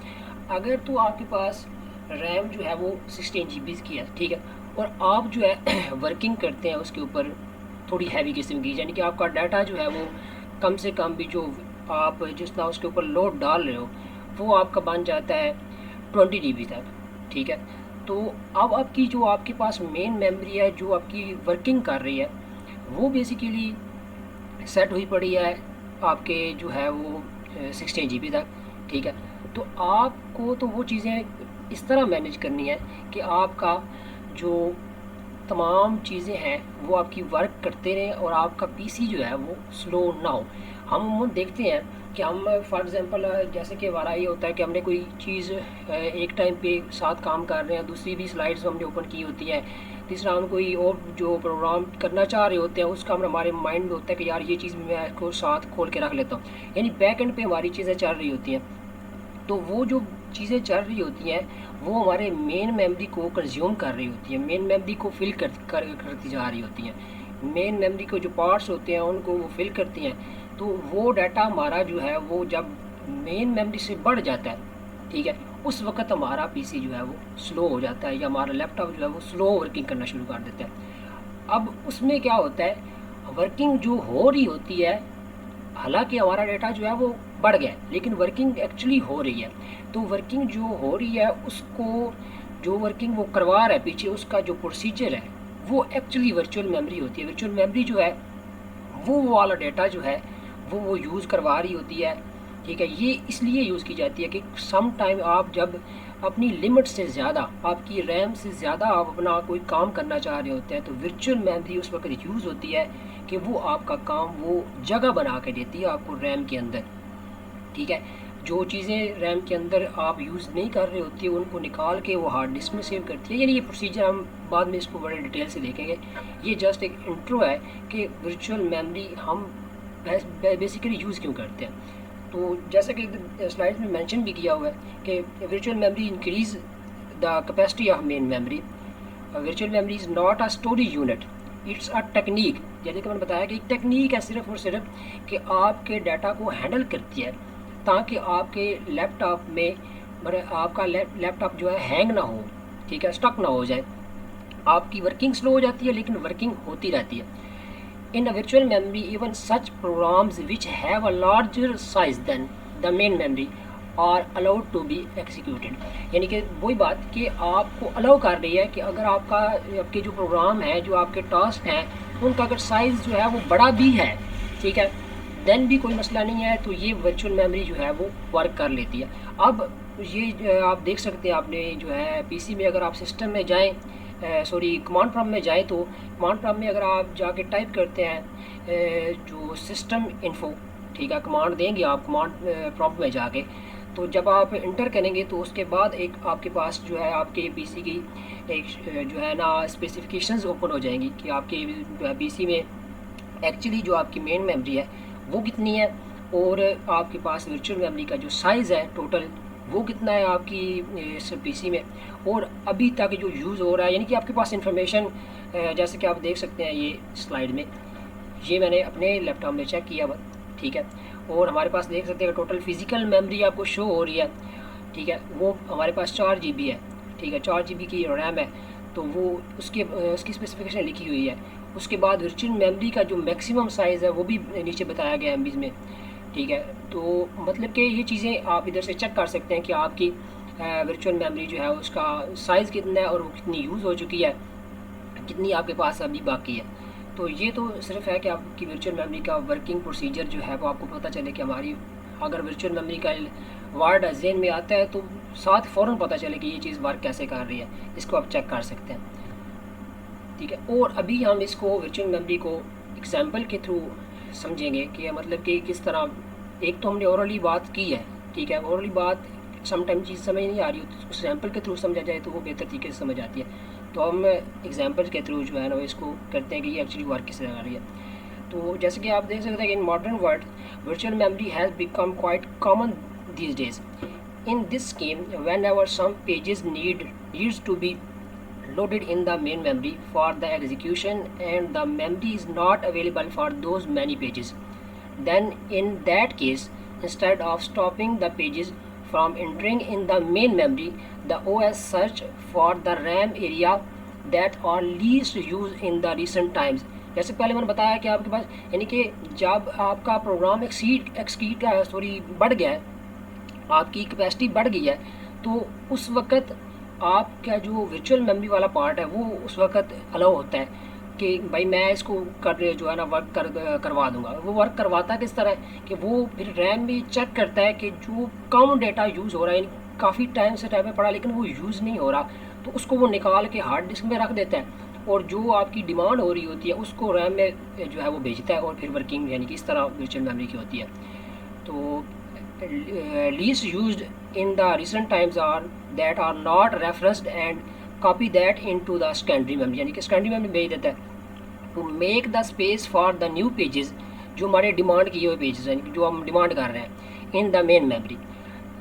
अगर तो आपके पास रैम जो है वो 16 GB की है, ठीक है, और आप जो है वर्किंग करते हैं उसके ऊपर थोड़ी हैवी किस्म की, यानी कि आपका डाटा जो है वो कम से कम भी जो आप जिस तरह उसके ऊपर लोड डाल रहे हो वो आपका बन जाता है 20 GB तक, ठीक है। तो अब आपकी जो आपके पास मेन मेमोरी है जो आपकी वर्किंग कर रही है वो बेसिकली सेट हुई पड़ी है आपके जो है वो 16 GB तक, ठीक है। तो आपको तो वो चीज़ें इस तरह मैनेज करनी है कि आपका जो तमाम चीज़ें हैं वो आपकी वर्क करते रहें और आपका पीसी जो है वो स्लो ना हो। हम देखते हैं कि हम फॉर एग्ज़ाम्पल जैसे कि हमारा ये होता है कि हमने कोई चीज़ एक टाइम पे साथ काम कर रहे हैं, दूसरी भी स्लाइड्स हमने ओपन की होती है, तीसरा हम कोई और जो प्रोग्राम करना चाह रहे होते हैं उसका हमारे माइंड में होता है कि यार ये चीज़ मैं इसको साथ खोल के रख लेता हूँ, यानी बैक एंड पे हमारी चीज़ें चल रही होती हैं। तो वो जो चीज़ें चल रही होती हैं वो हमारे मेन मेमोरी को कंज्यूम कर रही होती है, मेन मेमोरी को फिल करती जा रही होती हैं, मेन मेमोरी को जो पार्ट्स होते हैं उनको वो फिल करती हैं। तो वो डाटा हमारा जो है वो जब मेन मेमोरी से बढ़ जाता है, ठीक है, उस वक्त हमारा पीसी जो है वो स्लो हो जाता है या हमारा लैपटॉप जो है वो स्लो वर्किंग करना शुरू कर देता है। अब उसमें क्या होता है, वर्किंग जो हो रही होती है, हालांकि हमारा डाटा जो है वो बढ़ गया है लेकिन वर्किंग एक्चुअली हो रही है। तो वर्किंग जो हो रही है उसको जो वर्किंग वो करवा रहा है पीछे उसका जो प्रोसीजर है वो एक्चुअली वर्चुअल मेमोरी होती है। वर्चुअल मेमोरी जो है वो वाला डाटा जो है वो यूज़ करवा रही होती है, ठीक है। ये इसलिए यूज़ की जाती है कि सम टाइम आप जब अपनी लिमिट से ज़्यादा, आपकी रैम से ज़्यादा आप अपना कोई काम करना चाह रहे होते हैं तो वर्चुअल मेमोरी उस वक्त यूज़ होती है कि वो आपका काम वो जगह बना के देती है आपको रैम के अंदर, ठीक है। जो चीज़ें रैम के अंदर आप यूज़ नहीं कर रहे होती है उनको निकाल के वो हार्ड डिस्क में सेव करती है। यानी ये प्रोसीजर हम बाद में इसको बड़े डिटेल से देखेंगे, ये जस्ट एक इंट्रो है कि वर्चुअल मेमोरी हम बेसिकली यूज़ क्यों करते हैं। तो जैसा कि स्लाइड में मेंशन भी किया हुआ है कि virtual memory increase the capacity of main memory. Virtual memory is not a storage unit, it's a technique. जैसे कि मैंने बताया कि एक टेक्निक है सिर्फ और सिर्फ कि आपके डाटा को हैंडल करती है। ताकि आपके लैपटॉप में आपका लैपटॉप जो है हैंग ना हो, ठीक है, स्टक ना हो जाए। आपकी वर्किंग स्लो हो जाती है लेकिन वर्किंग होती रहती है। In a virtual memory even such programs which have a larger size than the main memory are allowed to be executed. यानी कि वही बात कि आपको अलाउ कर रही है कि अगर आपके जो प्रोग्राम है, जो आपके टास्क हैं, उनका अगर साइज़ जो है वो बड़ा भी है, ठीक है, देन भी कोई मसला नहीं है, तो ये वर्चुअल मेमोरी जो है वो वर्क कर लेती है। अब ये आप देख सकते हैं, आपने जो है पीसी में अगर आप सिस्टम में जाएं, सॉरी कमांड प्रॉम्प्ट में जाएं, तो कमांड प्रॉम्प्ट में अगर आप जाके टाइप करते हैं जो सिस्टम इन्फो, ठीक है, कमांड देंगे आप कमांड प्रॉम्प्ट में जाके, तो जब आप इंटर करेंगे तो उसके बाद एक आपके पास जो है आपके पीसी की एक जो है ना स्पेसिफिकेशंस ओपन हो जाएंगी कि आपके पीसी में एक्चुअली जो आपकी मेन मेमोरी है वो कितनी है, और आपके पास वर्चुअल मेमोरी का जो साइज़ है टोटल वो कितना है आपकी इस पीसी में, और अभी तक जो यूज़ हो रहा है। यानी कि आपके पास इंफॉर्मेशन जैसे कि आप देख सकते हैं ये स्लाइड में, ये मैंने अपने लैपटॉप में चेक किया हुआ, ठीक है, और हमारे पास देख सकते हैं टोटल फिजिकल मेमोरी आपको शो हो रही है, ठीक है, वो हमारे पास 4 GB है, ठीक है, 4 GB की रैम है, तो वो उसकी स्पेसिफिकेशन लिखी हुई है। उसके बाद वर्चुअल मेमोरी का जो मैक्सिमम साइज़ है वो भी नीचे बताया गया है एमबीज में, ठीक है। तो मतलब कि ये चीज़ें आप इधर से चेक कर सकते हैं कि आपकी वर्चुअल मेमोरी जो है उसका साइज़ कितना है और वो कितनी यूज़ हो चुकी है, कितनी आपके पास अभी बाकी है। तो ये तो सिर्फ है कि आपकी वर्चुअल मेमोरी का वर्किंग प्रोसीजर जो है वो आपको पता चले कि हमारी अगर वर्चुअल मेमोरी का वर्ड ज़हन में आता है तो साथ फ़ौरन पता चले कि ये चीज़ वर्क कैसे कर रही है, इसको आप चेक कर सकते हैं, ठीक है। और अभी हम इसको वर्चुअल मेमोरी को एग्जांपल के थ्रू समझेंगे कि मतलब कि किस तरह, एक तो हमने ओरली बात की है, ठीक है, ओरली बात समटाइम चीज़ समझ नहीं आ रही हो तो उसको सैम्पल के थ्रू समझा जाए तो वो बेहतर तरीके से समझ आती है। तो हम एग्जांपल के थ्रू जो है ना इसको करते हैं कि ये एक्चुअली वर्क किस तरह कर रही है। तो जैसे कि आप देख सकते हैं कि in modern world virtual memory has become quite common these days. In this scheme, whenever some pages needs to be loaded in the main memory for the execution and the memory is not available for those many pages, then in that case, instead of stopping the pages from entering in the main memory, the OS search for the RAM area that are least used in the recent times. जैसे पहले मैंने बताया कि आपके पास यानी कि जब आपका प्रोग्राम बढ़ गया है, आपकी कैपेसिटी बढ़ गई है, तो उस वक़्त आपका जो वर्चुअल मेमोरी वाला पार्ट है वो उस वक़्त अलाउ होता है कि भाई मैं इसको जो है ना करवा दूंगा। वो वर्क करवाता है किस तरह कि वो फिर रैम भी चेक करता है कि जो कम डेटा यूज़ हो रहा है, काफ़ी टाइम से टाइम में पड़ा लेकिन वो यूज़ नहीं हो रहा, तो उसको वो निकाल के हार्ड डिस्क में रख देता है और जो आपकी डिमांड हो रही होती है उसको रैम में जो है वो भेजता है और फिर वर्किंग यानी कि इस तरह वर्चुअल मेमोरी की होती है। तो least used in the recent times are that are not referenced and copy that into the secondary memory, यानी कि secondary memory भेज देता है to make the space for the new pages जो हमारे डिमांड किए हुए पेजेस हैं, जो हम डिमांड कर रहे हैं in the main memory.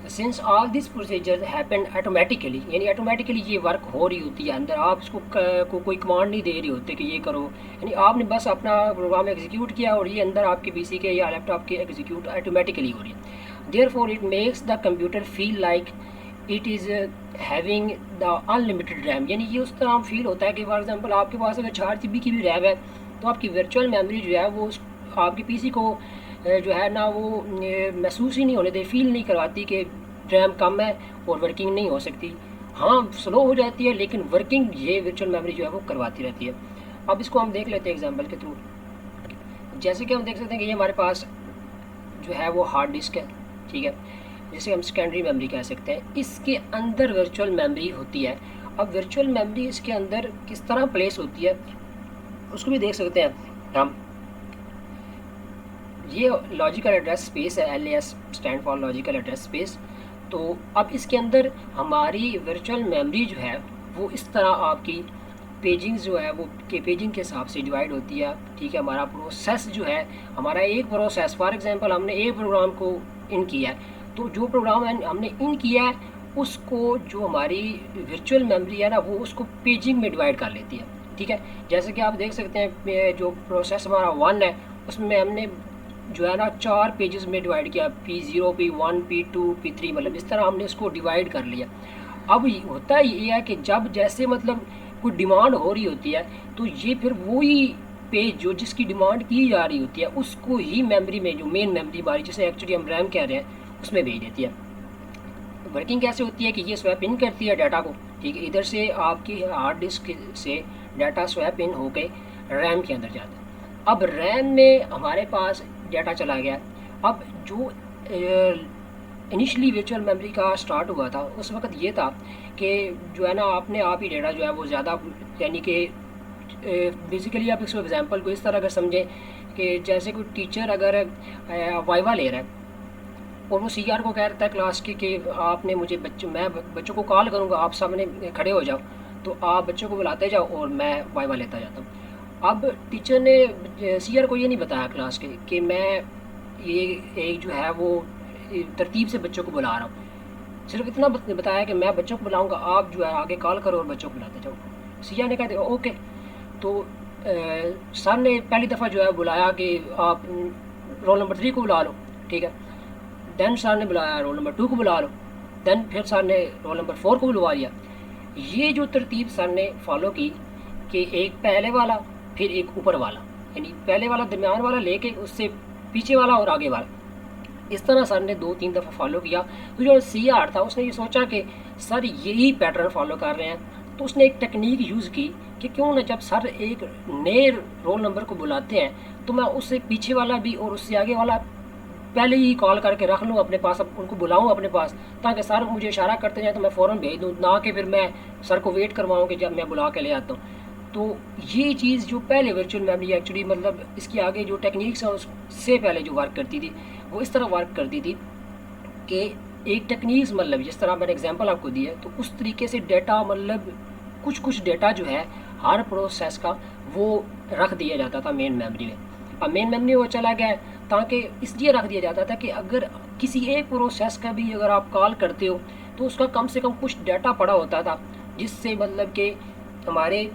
Since all these procedures happen automatically, यानी ऑटोमेटिकली ये वर्क हो रही होती है अंदर, आप इसको कोई कमांड नहीं दे रही होते कि ये करो, यानी आपने बस अपना प्रोग्राम एग्जीक्यूट किया और ये अंदर आपके पीसी के या लैपटॉप के एग्जीक्यूट ऑटोमेटिकली हो रही है। Therefore, it makes the computer feel like it is having the unlimited RAM, यानी ये उस तरह फील होता है कि फॉर एग्जांपल आपके पास अगर 4 GB की भी रैम है तो आपकी वर्चुअल मेमोरी जो है वो आपके पीसी को जो है ना वो महसूस ही नहीं होने दे, फील नहीं करवाती कि रैम कम है और वर्किंग नहीं हो सकती। हाँ, स्लो हो जाती है लेकिन वर्किंग ये वर्चुअल मेमोरी जो है वो करवाती रहती है। अब इसको हम देख लेते हैं एग्जांपल के थ्रू। जैसे कि हम देख सकते हैं कि ये हमारे पास जो है वो हार्ड डिस्क है, ठीक है, जिसे हम सेकेंडरी मेमोरी कह सकते हैं। इसके अंदर वर्चुअल मेमोरी होती है। अब वर्चुअल मेमोरी इसके अंदर किस तरह प्लेस होती है उसको भी देख सकते हैं हम। ये लॉजिकल एड्रेस स्पेस है, LAS stand for logical address space. तो अब इसके अंदर हमारी वर्चुअल मेमोरी जो है वो इस तरह आपकी पेजिंग जो है वो पेजिंग के हिसाब से डिवाइड होती है, ठीक है। हमारा प्रोसेस जो है, हमारा एक प्रोसेस फॉर एग्जांपल हमने एक प्रोग्राम को इन किया है, तो जो प्रोग्राम हमने इन किया है उसको जो हमारी वर्चुअल मेमोरी है ना वो उसको पेजिंग में डिवाइड कर लेती है, ठीक है। जैसे कि आप देख सकते हैं जो प्रोसेस हमारा 1 है उसमें हमने जो है ना 4 पेजेस में डिवाइड किया, P0, P1, P2, P3, मतलब इस तरह हमने इसको डिवाइड कर लिया। अब होता ये है कि जब जैसे मतलब कोई डिमांड हो रही होती है तो ये फिर वही पेज जो जिसकी डिमांड की जा रही होती है उसको ही मेमोरी में, जो मेन मेमोरी हमारी जिसे एक्चुअली हम रैम कह रहे हैं, उसमें भेज देती है। वर्किंग कैसे होती है कि ये स्वैप इन करती है डाटा को, ठीक है, इधर से आपकी हार्ड डिस्क से डाटा स्वैप इन होके रैम के अंदर जाता है। अब रैम में हमारे पास डाटा चला गया। अब जो इनिशियली वर्चुअल मेमोरी का स्टार्ट हुआ था उस वक्त ये था कि जो है ना अपने आप ही डाटा जो है वो ज़्यादा, यानी कि बेसिकली आप इसको एग्जांपल को इस तरह अगर समझें कि जैसे कोई टीचर अगर वाइवा ले रहा है और वो सीआर को कहता है क्लास की कि आपने मुझे मैं बच्चों को कॉल करूँगा, आप सामने खड़े हो जाओ, तो आप बच्चों को बुलाते जाओ और मैं वाइवा लेता जाता हूँ। अब टीचर ने सीआर को ये नहीं बताया क्लास के कि मैं ये एक जो है वो तरतीब से बच्चों को बुला रहा हूँ, सिर्फ इतना बताया कि मैं बच्चों को बुलाऊँगा, आप जो है आगे कॉल करो और बच्चों को बुलाते जाओ। सीआर ने कहा ओके। तो सर ने पहली दफ़ा जो है बुलाया कि आप रोल नंबर 3 को बुला लो, ठीक है। देन सर ने बुलाया रोल नंबर 2 को बुला लो, देन फिर सर ने रोल नंबर 4 को बुलवा लिया। ये जो तरतीब सर ने फॉलो की कि एक पहले वाला फिर एक ऊपर वाला, यानी पहले वाला दरमियान वाला लेके उससे पीछे वाला और आगे वाला, इस तरह सर ने 2-3 दफ़ा फॉलो किया। तो जो सीआर था उसने ये सोचा कि सर यही पैटर्न फॉलो कर रहे हैं, तो उसने एक टेक्निक यूज़ की कि क्यों ना जब सर एक नए रोल नंबर को बुलाते हैं तो मैं उससे पीछे वाला भी और उससे आगे वाला पहले ही कॉल करके रख लूँ अपने पास, अब उनको बुलाऊँ अपने पास, ताकि सर मुझे इशारा करते जाए तो मैं फ़ौरन भेज दूँ, ना कि फिर मैं सर को वेट करवाऊँ कि जब मैं बुला के ले आता हूँ। तो ये चीज़ जो पहले वर्चुअल मेमोरी एक्चुअली मतलब इसके आगे जो टेक्निक्स हैं उससे पहले जो वर्क करती थी वो इस तरह वर्क करती थी कि एक टेक्निक्स मतलब जिस तरह मैंने एग्जांपल आपको दी है, तो उस तरीके से डेटा मतलब कुछ डेटा जो है हर प्रोसेस का वो रख दिया जाता था मेन मेमोरी में। अब मेन मेमोरी वो चला गया ताकि इसलिए रख दिया जाता था कि अगर किसी एक प्रोसेस का भी अगर आप कॉल करते हो तो उसका कम से कम कुछ डाटा पड़ा होता था, जिससे मतलब कि हमारे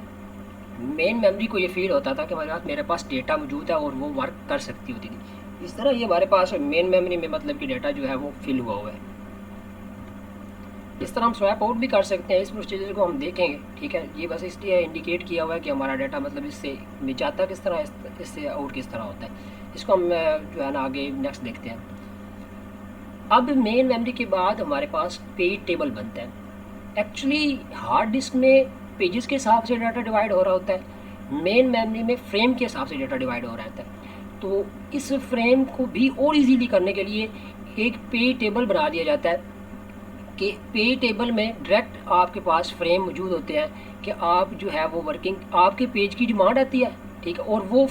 मेन मेमोरी को ये फील होता था कि मेरे पास डेटा मौजूद है और वो वर्क कर सकती होती थी। इस तरह ये हमारे पास मेन मेमोरी में मतलब कि डेटा जो है वो फिल हुआ हुआ है। इस तरह हम स्वैप आउट भी कर सकते हैं, इस प्रोसीजर को हम देखेंगे, ठीक है। ये बस इसलिए इंडिकेट किया हुआ है कि हमारा डाटा मतलब इससे जाता किस तरह, इससे आउट किस तरह होता है। इसको हम जो है ना आगे नेक्स्ट देखते हैं। अब मेन मेमोरी के बाद हमारे पास पेज टेबल बनता है। एक्चुअली हार्ड डिस्क में पेजेस के हिसाब से डाटा डिवाइड हो रहा होता है, मेन मेमोरी में फ्रेम के हिसाब से डाटा डिवाइड हो रहा होता है। तो इस फ्रेम को भी और इजीली करने के लिए एक पेज टेबल बना दिया जाता है कि पेज टेबल में डायरेक्ट आपके पास फ्रेम मौजूद होते हैं कि आप जो है वो वर्किंग आपके पेज की डिमांड आती है, ठीक है, और वो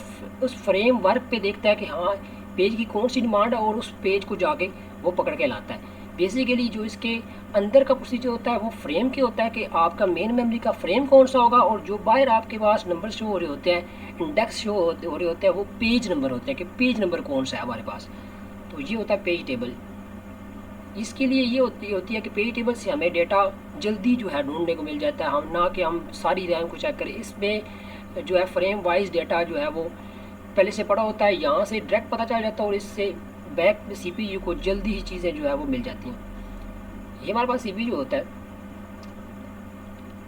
उस फ्रेम वर्क पे देखता है कि हाँ पेज की कौन सी डिमांड है और उस पेज को जाके वो पकड़ के लाता है। बेसिकली जो इसके अंदर का प्रोसीजर होता है वो फ्रेम के होता है कि आपका मेन मेमोरी का फ्रेम कौन सा होगा, और जो बाहर आपके पास नंबर शो हो रहे होते हैं, इंडेक्स शो हो रहे होते हैं, वो पेज नंबर होते हैं कि पेज नंबर कौन सा है हमारे पास। तो ये होता है पेज टेबल। इसके लिए ये होती है कि पेज टेबल से हमें डेटा जल्दी जो है ढूंढने को मिल जाता है, हम ना कि हम सारी रैम को चेक करें। इसमें जो है फ्रेम वाइज डेटा जो है वो पहले से पड़ा होता है, यहाँ से डायरेक्ट पता चल जाता है और इससे बैक CPU को जल्दी ही चीज़ें जो है वो मिल जाती हैं। ये हमारे पास CPU होता है।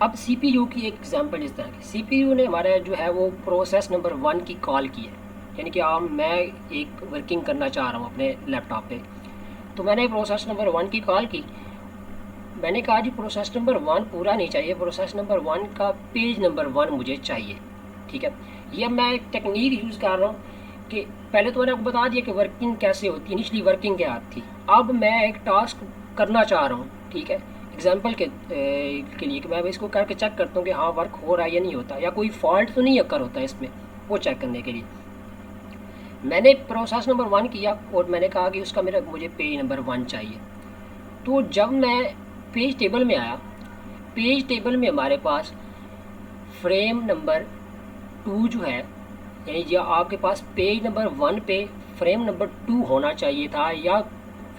अब CPU की एक एग्जांपल इस तरह की, CPU ने हमारा जो है वो प्रोसेस नंबर 1 की कॉल की है, यानी कि मैं एक वर्किंग करना चाह रहा हूँ अपने लैपटॉप पे, तो मैंने प्रोसेस नंबर 1 की कॉल की। मैंने कहा जी प्रोसेस नंबर 1 पूरा नहीं चाहिए, प्रोसेस नंबर 1 का पेज नंबर 1 मुझे चाहिए, ठीक है। ये मैं एक टेक्निक यूज़ कर रहा हूँ कि पहले तो मैंने आपको बता दिया कि वर्किंग कैसे होती है, इनिशियली वर्किंग क्या थी। अब मैं एक टास्क करना चाह रहा हूँ, ठीक है, एग्जाम्पल के लिए कि मैं इसको करके चेक करता हूँ कि हाँ वर्क हो रहा है या नहीं होता, या कोई फॉल्ट तो नहीं अक्कर होता है इसमें, वो चेक करने के लिए मैंने प्रोसेस नंबर 1 किया और मैंने कहा कि उसका मुझे पेज नंबर 1 चाहिए। तो जब मैं पेज टेबल में आया, पेज टेबल में हमारे पास फ्रेम नंबर 2 जो है, यानी जो आपके पास पेज नंबर 1 पे फ्रेम नंबर 2 होना चाहिए था या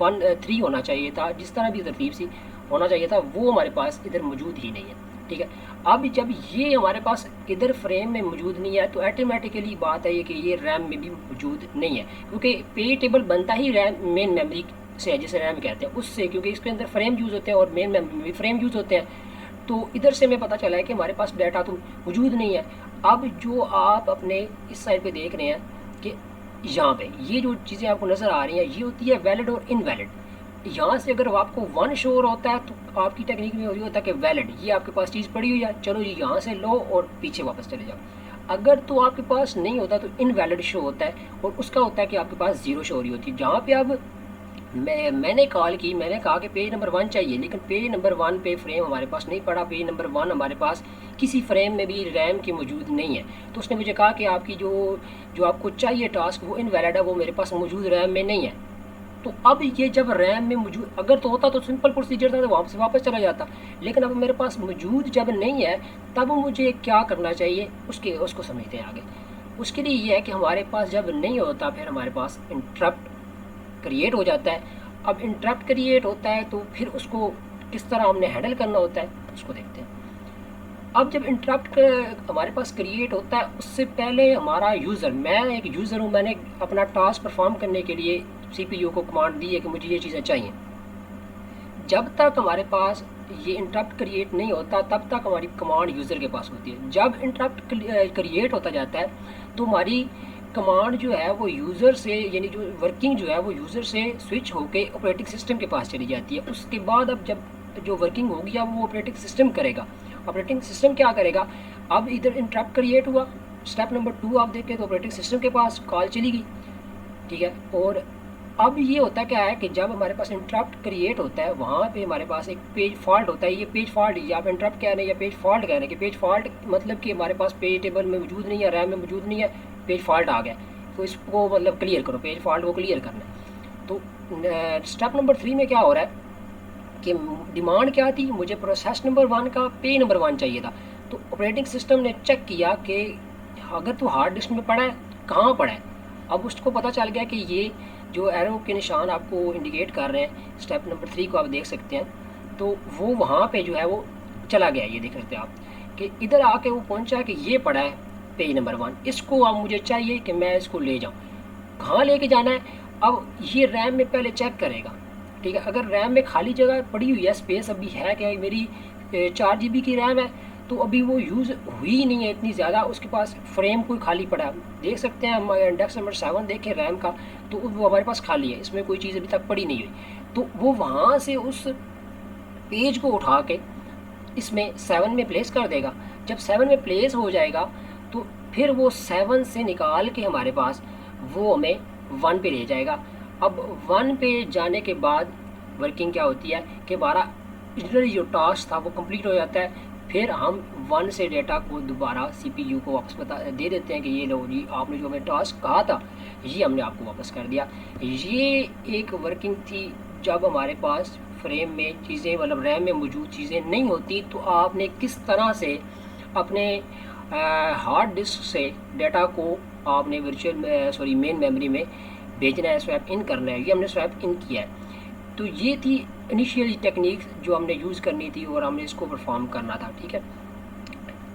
3 होना चाहिए था, जिस तरह भी तरतीब से होना चाहिए था, वो हमारे पास इधर मौजूद ही नहीं है। ठीक है। अब जब ये हमारे पास इधर फ्रेम में मौजूद नहीं है तो ऑटोमेटिकली बात है ये कि ये रैम में भी मौजूद नहीं है, क्योंकि पेज टेबल बनता ही रैम मेन मेमोरी से है, जिसे रैम कहते हैं उससे, क्योंकि इसके अंदर फ्रेम यूज़ होते हैं और मेन मेमोरी में भी फ्रेम यूज़ होते हैं। तो इधर से हमें पता चला है कि हमारे पास डाटा तो मौजूद नहीं है। अब जो आप अपने इस साइड पे देख रहे हैं कि यहाँ पे ये जो चीज़ें आपको नज़र आ रही हैं ये होती है वैलिड और इनवैलिड। यहाँ से अगर आपको 1 शो हो होता है तो आपकी टेक्निक में ये होता है कि वैलिड, ये आपके पास चीज़ पड़ी हुई है, चलो जी यहाँ से लो और पीछे वापस चले जाओ। अगर तो आपके पास नहीं होता तो इनवैलिड शो होता है, और उसका होता है कि आपके पास 0 शो हो रही होती है। जहाँ पे अब मैंने कॉल की, मैंने कहा कि पेज नंबर 1 चाहिए, लेकिन पेज नंबर 1 पे फ्रेम हमारे पास नहीं पड़ा, पेज नंबर 1 हमारे पास किसी फ्रेम में भी रैम की मौजूद नहीं है। तो उसने मुझे कहा कि आपकी जो आपको चाहिए टास्क वो इनवैलिड है, वो मेरे पास मौजूद रैम में नहीं है। तो अब ये जब रैम में मौजूद अगर तो होता तो सिंपल प्रोसीजर था, तो वापस चला जाता, लेकिन अब मेरे पास मौजूद जब नहीं है तब मुझे क्या करना चाहिए उसको समझते हैं आगे। उसके लिए ये है कि हमारे पास जब नहीं होता फिर हमारे पास इंटरप्ट क्रिएट हो जाता है। अब इंटरप्ट क्रिएट होता है तो फिर उसको किस तरह हमने हैंडल करना होता है उसको देखते हैं। अब जब इंटरप्ट हमारे पास क्रिएट होता है उससे पहले हमारा यूज़र, मैं एक यूज़र हूँ, मैंने अपना टास्क परफॉर्म करने के लिए CPU को कमांड दी है कि मुझे ये चीज़ें चाहिए। जब तक हमारे पास ये इंटरप्ट क्रिएट नहीं होता तब तक हमारी कमांड यूज़र के पास होती है। जब इंटरप्ट क्रिएट होता जाता है तो हमारी कमांड जो है वो यूज़र से, यानी जो वर्किंग जो है वो यूज़र से स्विच होकर ऑपरेटिंग सिस्टम के पास चली जाती है। उसके बाद अब जब जो वर्किंग होगी अब वो ऑपरेटिंग सिस्टम करेगा। ऑपरेटिंग सिस्टम क्या करेगा, अब इधर इंटरप्ट क्रिएट हुआ, स्टेप नंबर 2 आप देखें तो ऑपरेटिंग सिस्टम के पास कॉल चली गई, ठीक है। और अब ये होता क्या है कि जब हमारे पास इंटरप्ट क्रिएट होता है वहाँ पे हमारे पास एक पेज फॉल्ट होता है। ये पेज फॉल्ट या आप इंटरप्ट कह रहे हैं या पेज फॉल्ट कह रहे हैं कि पेज फॉल्ट मतलब कि हमारे पास पेज टेबल में मौजूद नहीं है, रैम में मौजूद नहीं है, पेज फॉल्ट आ गया, तो इसको मतलब क्लियर करो, पेज फॉल्ट को क्लियर करना है। तो स्टेप नंबर 3 में क्या हो रहा है कि डिमांड क्या थी, मुझे प्रोसेस नंबर 1 का पेज नंबर 1 चाहिए था। तो ऑपरेटिंग सिस्टम ने चेक किया कि अगर तो हार्ड डिस्क में पड़ा है, कहाँ पड़ा है। अब उसको पता चल गया कि ये जो एरो के निशान आपको इंडिकेट कर रहे हैं, स्टेप नंबर 3 को आप देख सकते हैं, तो वो वहाँ पे जो है वो चला गया। ये देख सकते हैं आप कि इधर आके वो पहुँचा कि ये पड़ा है पेज नंबर 1, इसको अब मुझे चाहिए कि मैं इसको ले जाऊँ। कहाँ लेके जाना है, अब ये रैम में पहले चेक करेगा, ठीक है। अगर रैम में खाली जगह पड़ी हुई है, स्पेस अभी है कि मेरी 4 GB की रैम है, तो अभी वो यूज़ हुई नहीं है इतनी ज़्यादा, उसके पास फ्रेम कोई खाली पड़ा है। देख सकते हैं हम इंडेक्स नंबर 7 देखें रैम का, तो वो हमारे पास खाली है, इसमें कोई चीज़ अभी तक पड़ी नहीं हुई। तो वो वहाँ से उस पेज को उठा के इसमें 7 में प्लेस कर देगा। जब 7 में प्लेस हो जाएगा तो फिर वो 7 से निकाल के हमारे पास वो हमें 1 पे ले जाएगा। अब 1 पे जाने के बाद वर्किंग क्या होती है कि हमारा ओरिजिनली जो टास्क था वो कंप्लीट हो जाता है। फिर हम 1 से डेटा को दोबारा CPU को वापस दे देते हैं कि ये लो जी, आपने जो हमें टास्क कहा था ये हमने आपको वापस कर दिया। ये एक वर्किंग थी जब हमारे पास फ्रेम में चीज़ें मतलब रैम में मौजूद चीज़ें नहीं होती, तो आपने किस तरह से अपने हार्ड डिस्क से डेटा को आपने वर्चुअल मेन मेमोरी में भेजना है, स्वैप इन करना है। ये हमने स्वैप इन किया है। तो ये थी इनिशियली टेक्निक जो हमने यूज़ करनी थी और हमने इसको परफॉर्म करना था, ठीक है।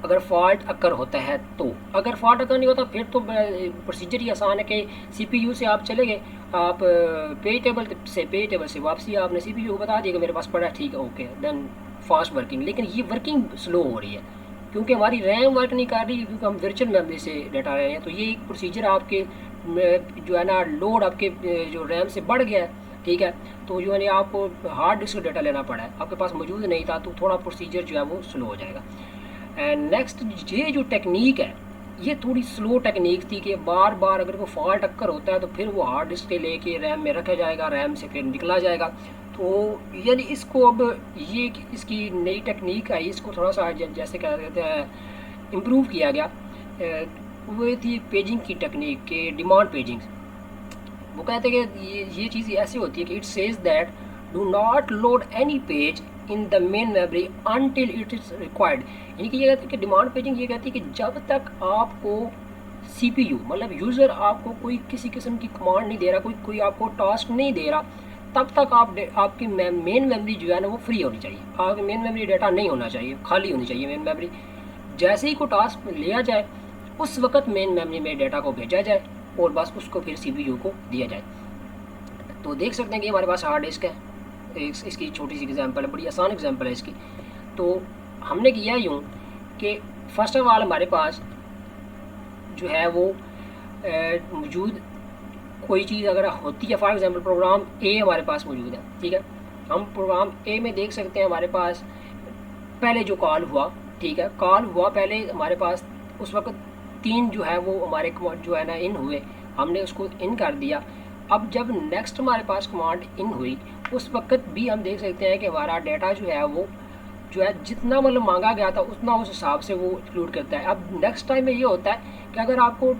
अगर फॉल्ट अकर होता है तो, अगर फॉल्ट अकर नहीं होता फिर तो प्रोसीजर ही आसान है कि CPU से आप चले गए, आप पेज टेबल से वापसी आपने CPU को बता दिया कि मेरे पास पड़ा है, ठीक है, ओके, देन फास्ट वर्किंग। लेकिन ये वर्किंग स्लो हो रही है क्योंकि हमारी रैम वर्क नहीं कर रही, क्योंकि हम वर्चुअल मेमोरी से डाटा ले रहे हैं। तो ये एक प्रोसीजर आपके जो है ना लोड आपके जो रैम से बढ़ गया है, ठीक है। तो जो है आपको हार्ड डिस्क का डाटा लेना पड़ा है, आपके पास मौजूद नहीं था, तो थोड़ा प्रोसीजर जो है वो स्लो हो जाएगा। एंड नेक्स्ट ये जो टेक्निक है ये थोड़ी स्लो टेक्निक थी कि बार बार अगर कोई फॉल्ट अक्कर होता है तो फिर वो हार्ड डिस्क के लेके रैम में रखा जाएगा, रैम से फिर निकला जाएगा। तो यानी इसको अब ये इसकी नई टेक्निक है, इसको थोड़ा सा जैसे क्या कहते हैं इम्प्रूव किया गया। वो थी पेजिंग की टेक्निक के डिमांड पेजिंग। वो कहते हैं कि ये चीज़ ऐसी होती है कि it says that do not load any page in the main memory until it is required. यानी कि ये कहती है कि डिमांड पेजिंग ये कहती है कि जब तक आपको CPU मतलब यूज़र आपको कोई किसी किस्म की कमांड नहीं दे रहा, कोई आपको टास्क नहीं दे रहा, तब तक आपकी मेन मेमोरी जो है ना वो फ्री होनी चाहिए। आपकी मेन मेमोरी डाटा नहीं होना चाहिए, खाली होनी चाहिए मेन मेमोरी। जैसे ही कोई टास्क लिया जाए उस वक्त मेन मेमोरी में डाटा को भेजा जाए और बस उसको फिर CPU को दिया जाए। तो देख सकते हैं कि हमारे पास हार्ड डिस्क है, इसकी छोटी सी एग्जांपल है, बड़ी आसान एग्जांपल है इसकी। तो हमने किया यूँ कि फर्स्ट ऑफ ऑल हमारे पास जो है वो मौजूद कोई चीज़ अगर होती है, फॉर एग्जांपल प्रोग्राम ए हमारे पास मौजूद है, ठीक है। हम प्रोग्राम ए में देख सकते हैं हमारे पास पहले जो कॉल हुआ, ठीक है, कॉल हुआ पहले हमारे पास उस वक्त 3 जो है वो हमारे जो है ना इन हुए, हमने उसको इन कर दिया। अब जब नेक्स्ट हमारे पास कमांड इन हुई उस वक्त भी हम देख सकते हैं कि हमारा डाटा जो है वो जो है जितना मतलब मांगा गया था उतना उस हिसाब से वो इंक्लूड करता है। अब नेक्स्ट टाइम में ये होता है कि अगर आपको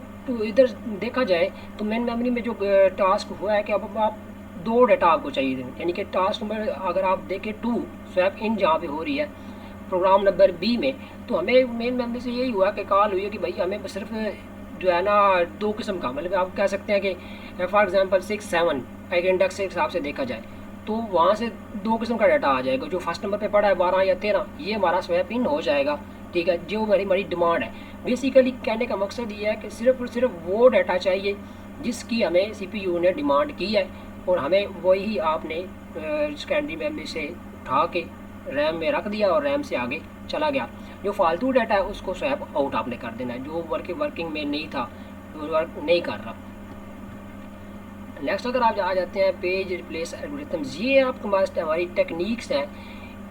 इधर देखा जाए तो मेन मेमोरी में जो टास्क हुआ है कि अब आप 2 डाटा आपको चाहिए, यानी कि टास्क नंबर अगर आप देखें 2 स्वैप इन जहाँ पे हो रही है प्रोग्राम नंबर बी में, तो हमें मेन मेमोरी से यही हुआ कि कॉल हुई है कि भाई हमें सिर्फ जो है ना 2 किस्म का, मतलब आप कह सकते हैं कि फॉर एग्जांपल 6 7 एक इंडेक्स के हिसाब से देखा जाए तो वहाँ से 2 किस्म का डाटा आ जाएगा। जो फर्स्ट नंबर पे पड़ा है 12 या 13, ये हमारा स्वैप इन हो जाएगा, ठीक है, जो हमारी डिमांड है। बेसिकली कहने का मकसद ये है कि सिर्फ और सिर्फ वो डाटा चाहिए जिसकी हमें CPU ने डिमांड की है और हमें वही आपने सेकेंडरी मेमोरी से उठा के रैम में रख दिया और रैम से आगे चला गया। जो फालतू डाटा है उसको स्वैप आउट आपने कर देना है, जो वर्किंग में नहीं था, जो वर्क नहीं कर रहा। नेक्स्ट अगर आप आ जाते हैं पेज रिप्लेस एल्गोरिथम्स, ये आपके पास हमारी टेक्निक्स हैं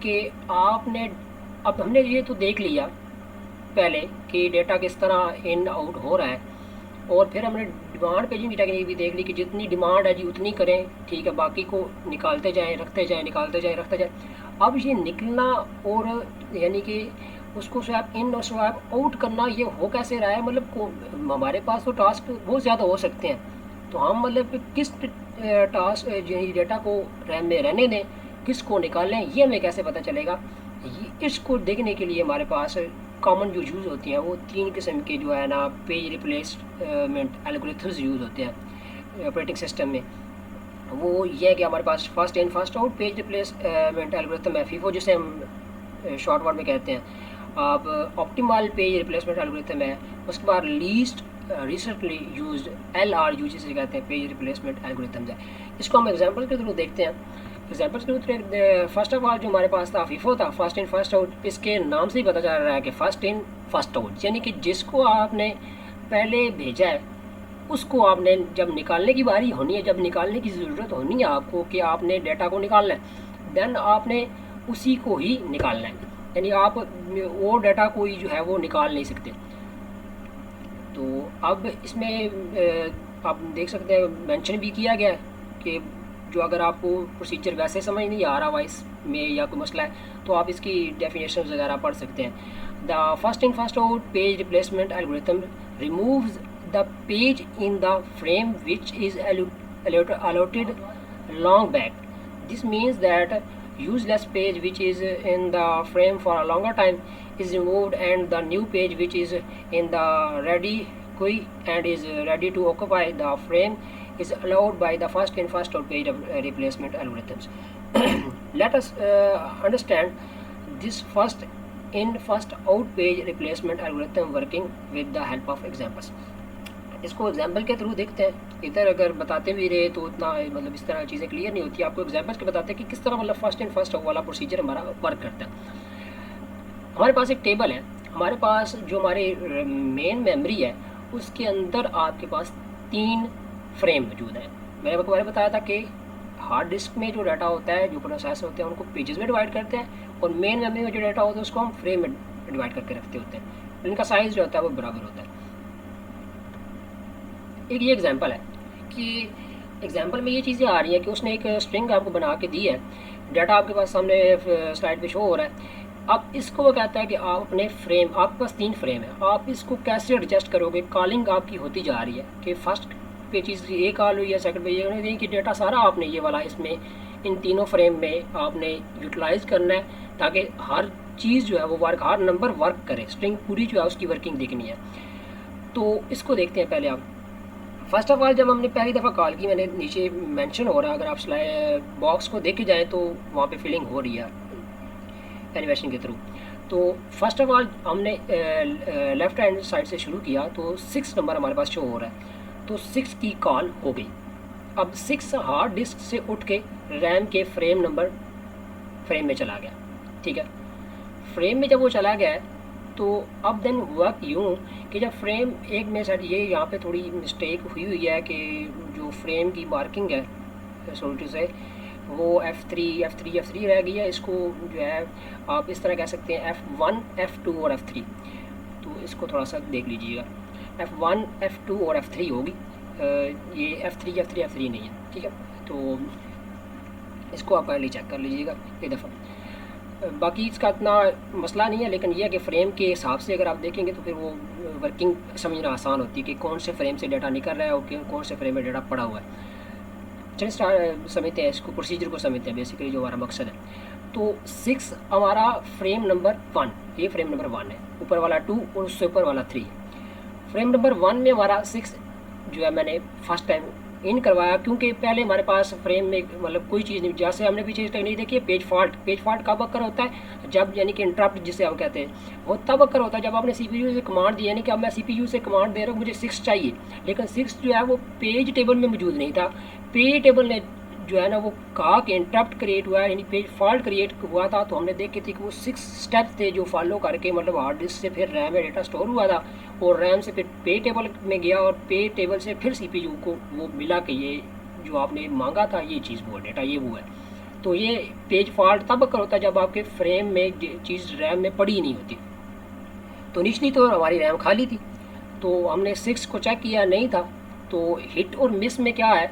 कि आपने अब हमने ये तो देख लिया पहले कि डेटा किस तरह इन आउट हो रहा है, और फिर हमने डिमांड पेजिंग की टेक्निक भी देख ली कि जितनी डिमांड है जी उतनी करें, ठीक है, बाकी को निकालते जाएं, रखते जाएं, निकालते जाएं, रखते जाएं। अब ये निकलना और यानी कि उसको स्वैप इन और स्वैप आउट करना ये हो कैसे रहा है, मतलब हमारे पास तो टास्क बहुत ज़्यादा हो सकते हैं, तो हम मतलब किस टास्क डेटा को रैम में रहने दें, किसको निकालें, ये हमें कैसे पता चलेगा। इसको देखने के लिए हमारे पास कॉमन जो यूज़ होती हैं वो 3 किस्म के जो है ना पेज रिप्लेसमेंट एल्गोरिथम्स यूज़ होते हैं ऑपरेटिंग सिस्टम में। वो ये है कि हमारे पास first in first out page replacement algorithm है, FIFO जिसे हम शॉर्ट वर्ड में कहते हैं। अब ऑप्टिमल पेज रिप्लेसमेंट एल्गोरिथम है, उसके बाद लीस्ट रिसेंटली यूज्ड LRU जिसे कहते हैं पेज रिप्लेसमेंट एल्गोरिथम्स है। इसको हम एग्जांपल के थ्रू देखते हैं। एग्जांपल्स के थ्रू फर्स्ट ऑफ ऑल जो हमारे पास था FIFO था, फर्स्ट इन फर्स्ट आउट। इसके नाम से ही पता चल रहा है कि फर्स्ट इन फर्स्ट आउट, यानी कि जिसको आपने पहले भेजा है उसको आपने जब निकालने की बारी होनी है, जब निकालने की ज़रूरत होनी है आपको कि आपने डाटा को निकालना है, देन आपने उसी को ही निकालना है, यानी आप वो डाटा कोई जो है वो निकाल नहीं सकते। तो अब इसमें आप देख सकते हैं मेंशन भी किया गया है कि जो अगर आपको प्रोसीजर वैसे समझ नहीं आ रहा वॉइस में या कोई मसला है तो आप इसकी डेफिनेशन वगैरह पढ़ सकते हैं। The first in first out page replacement algorithm removes the page in the frame which is allotted long back. This means that useless page which is in the frame for a longer time is removed and the new page which is in the ready queue and is ready to occupy the frame is allowed by the first in first out page replacement algorithms. Let us understand this first in first out page replacement algorithm working with the help of examples. इसको example के through देखते हैं। इधर अगर बताते भी रहे तो उतना मतलब इस तरह चीज़ें क्लियर नहीं होती, आपको एग्जाम्पल्स के बताते हैं कि किस तरह मतलब फर्स्ट इन फर्स्ट आउट वाला प्रोसीजर हमारा वर्क करता है। हमारे पास एक टेबल है, हमारे पास जो हमारी मेन मेमोरी है उसके अंदर आपके पास 3 फ्रेम मौजूद हैं। मैंने आपको पहले बताया था कि हार्ड डिस्क में जो डाटा होता है, जो प्रोसेस होते हैं, उनको पेजेस में डिवाइड करते हैं और मेन मेमोरी में जो डाटा होता है उसको हम फ्रेम में डिवाइड करके रखते होते हैं। इनका साइज़ जो होता है वो बराबर होता है। एक ये एग्जांपल है कि एग्जांपल में ये चीज़ें आ रही हैं कि उसने एक स्ट्रिंग आपको बना के दी है, डाटा आपके पास सामने स्लाइड पे शो हो रहा है। अब इसको वो कहता है कि आप अपने फ्रेम, आपके पास 3 फ्रेम है, आप इसको कैसे एडजस्ट करोगे। कॉलिंग आपकी होती जा रही है कि फर्स्ट पे चीज़ ये कॉल हुई है, सेकंड पे ये नहीं, कि डाटा सारा आपने ये वाला इसमें इन तीनों फ्रेम में आपने यूटिलाइज करना है ताकि हर चीज़ जो है वो वर्क, हर नंबर वर्क करे, स्ट्रिंग पूरी जो है उसकी वर्किंग देखनी है। तो इसको देखते हैं पहले आप। फर्स्ट ऑफ ऑल जब हमने पहली दफ़ा कॉल की, मैंने नीचे मेंशन हो रहा है, अगर आप स्लाइड बॉक्स को देखे जाएँ तो वहाँ पे फिलिंग हो रही है एनिमेशन के थ्रू। तो फर्स्ट ऑफ ऑल हमने लेफ़्ट हैंड साइड से शुरू किया, तो 6 नंबर हमारे पास शो हो रहा है, तो 6 की कॉल हो गई। अब 6 हार्ड डिस्क से उठ के रैम के फ्रेम में चला गया, ठीक है। फ्रेम में जब वो चला गया तो अब देन हुआ यूँ कि जब फ्रेम एक में साइड, ये यहाँ पे थोड़ी मिस्टेक हुई है कि जो फ्रेम की मार्किंग है सोल्टू से वो F3 रह गई है। इसको जो है आप इस तरह कह सकते हैं F1, F2 और F3। तो इसको थोड़ा सा देख लीजिएगा, F1, F2 और F3 होगी, ये F3 नहीं है, ठीक है। तो इसको आप पहले चेक कर लीजिएगा एक दफ़ा। बाकी इसका इतना मसला नहीं है, लेकिन यह है कि फ्रेम के हिसाब से अगर आप देखेंगे तो फिर वो वर्किंग समझना आसान होती है कि कौन से फ्रेम से डाटा निकल रहा है और कौन से फ्रेम में डाटा पड़ा हुआ है। चलिए समझते हैं इसको, प्रोसीजर को समझते हैं बेसिकली जो हमारा मकसद है। तो 6 हमारा फ्रेम नंबर 1, ये फ्रेम नंबर 1 है, ऊपर वाला 2 और उससे ऊपर वाला 3। फ्रेम नंबर 1 में हमारा 6 जो है मैंने फर्स्ट टाइम इन करवाया, क्योंकि पहले हमारे पास फ्रेम में मतलब कोई चीज़ नहीं, जैसे हमने पीछे टेक्निक देखी है पेज फॉल्ट कब अक्कर होता है, जब यानी कि इंटरप्ट जिसे आप कहते हैं वो तब अक्कर होता है जब आपने CPU से कमांड दी, यानी कि अब मैं CPU से कमांड दे रहा हूँ मुझे 6 चाहिए, लेकिन 6 जो है वो पेज टेबल में मौजूद नहीं था। पेज टेबल ने जो है ना वो कहा कि इंटरप्ट क्रिएट हुआ है, यानी पेज फॉल्ट क्रिएट हुआ था। तो हमने देखे थे कि वो 6 स्टेप्स थे जो फॉलो करके मतलब हार्ड डिस्क से फिर रैम में डेटा स्टोर हुआ था और रैम से फिर पे टेबल में गया और पे टेबल से फिर CPU को वो मिला कि ये जो आपने मांगा था ये चीज़ वो डेटा ये वो है। तो ये पेज फॉल्ट तब अक्कर होता है जब आपके फ्रेम में चीज़ रैम में पड़ी नहीं होती। तो निचली तो हमारी रैम खाली थी, तो हमने 6 को चेक किया, नहीं था। तो हिट और मिस में क्या है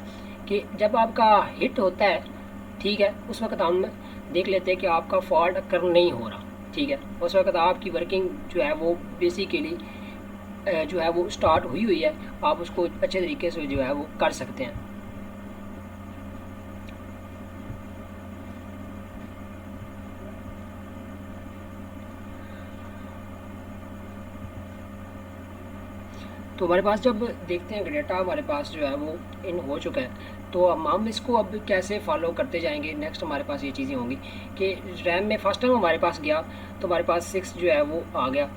कि जब आपका हिट होता है, ठीक है, उस वक्त हम देख लेते हैं कि आपका फॉल्ट अक्कर नहीं हो रहा, ठीक है। उस वक्त आपकी वर्किंग जो है वो बेसिकली जो है वो स्टार्ट हुई है, आप उसको अच्छे तरीके से जो है वो कर सकते हैं। तो हमारे पास जब देखते हैं कि डेटा हमारे पास जो है वो इन हो चुका है, तो हम इसको अब कैसे फॉलो करते जाएंगे। नेक्स्ट हमारे पास ये चीज़ें होंगी कि रैम में फर्स्ट टाइम हमारे पास गया तो हमारे पास 6 जो है वो आ गया।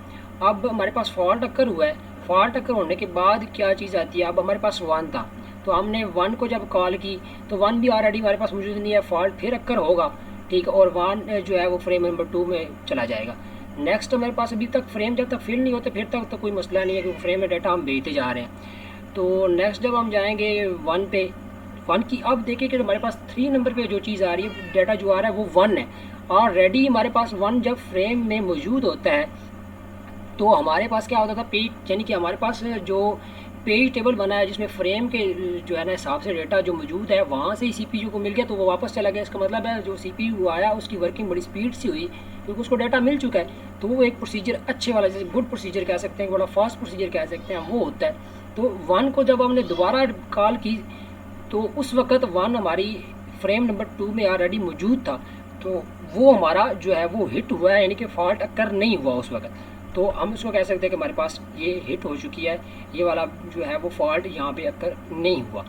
अब हमारे पास फॉल्ट अक्कर हुआ है, फॉल्ट अक्कर होने के बाद क्या चीज़ आती है, अब हमारे पास 1 था, तो हमने 1 को जब कॉल की तो 1 भी ऑलरेडी हमारे पास मौजूद नहीं है, फॉल्ट फिर अक्कर होगा, ठीक है, और 1 जो है वो फ्रेम नंबर 2 में चला जाएगा। नेक्स्ट हमारे पास अभी तक फ्रेम जब तक फिल नहीं होते फिर तक तो कोई मसला नहीं है, क्योंकि फ्रेम में डाटा हम भेजते जा रहे हैं। तो नेक्स्ट जब हम जाएंगे 1 पे, 1 की अब देखिए कि हमारे पास 3 नंबर पे जो चीज़ आ रही है, डाटा जो आ रहा है वो 1 है, और रेडी हमारे पास 1 जब फ्रेम में मौजूद होता है तो हमारे पास क्या होता था, पेज, यानी कि हमारे पास जो पेज टेबल बना है जिसमें फ्रेम के जो है ना हिसाब से डेटा जो मौजूद है वहाँ से ही CPU को मिल गया, तो वो वापस चला गया। इसका मतलब है जो CPU आया उसकी वर्किंग बड़ी स्पीड से हुई, क्योंकि उसको डाटा मिल चुका है। तो वो एक प्रोसीजर अच्छे वाला, जैसे गुड प्रोसीजर कह सकते हैं, बड़ा फास्ट प्रोसीजर कह सकते हैं, वो होता है। तो 1 को जब हमने दोबारा कॉल की तो उस वक्त 1 हमारी फ्रेम नंबर 2 में ऑलरेडी मौजूद था, तो वो हमारा जो है वो हिट हुआ है, यानी कि फॉल्ट अक्कर नहीं हुआ उस वक्त। तो हम उसको कह सकते हैं कि हमारे पास ये हिट हो चुकी है, ये वाला जो है वो फॉल्ट यहाँ पे अक्कर नहीं हुआ।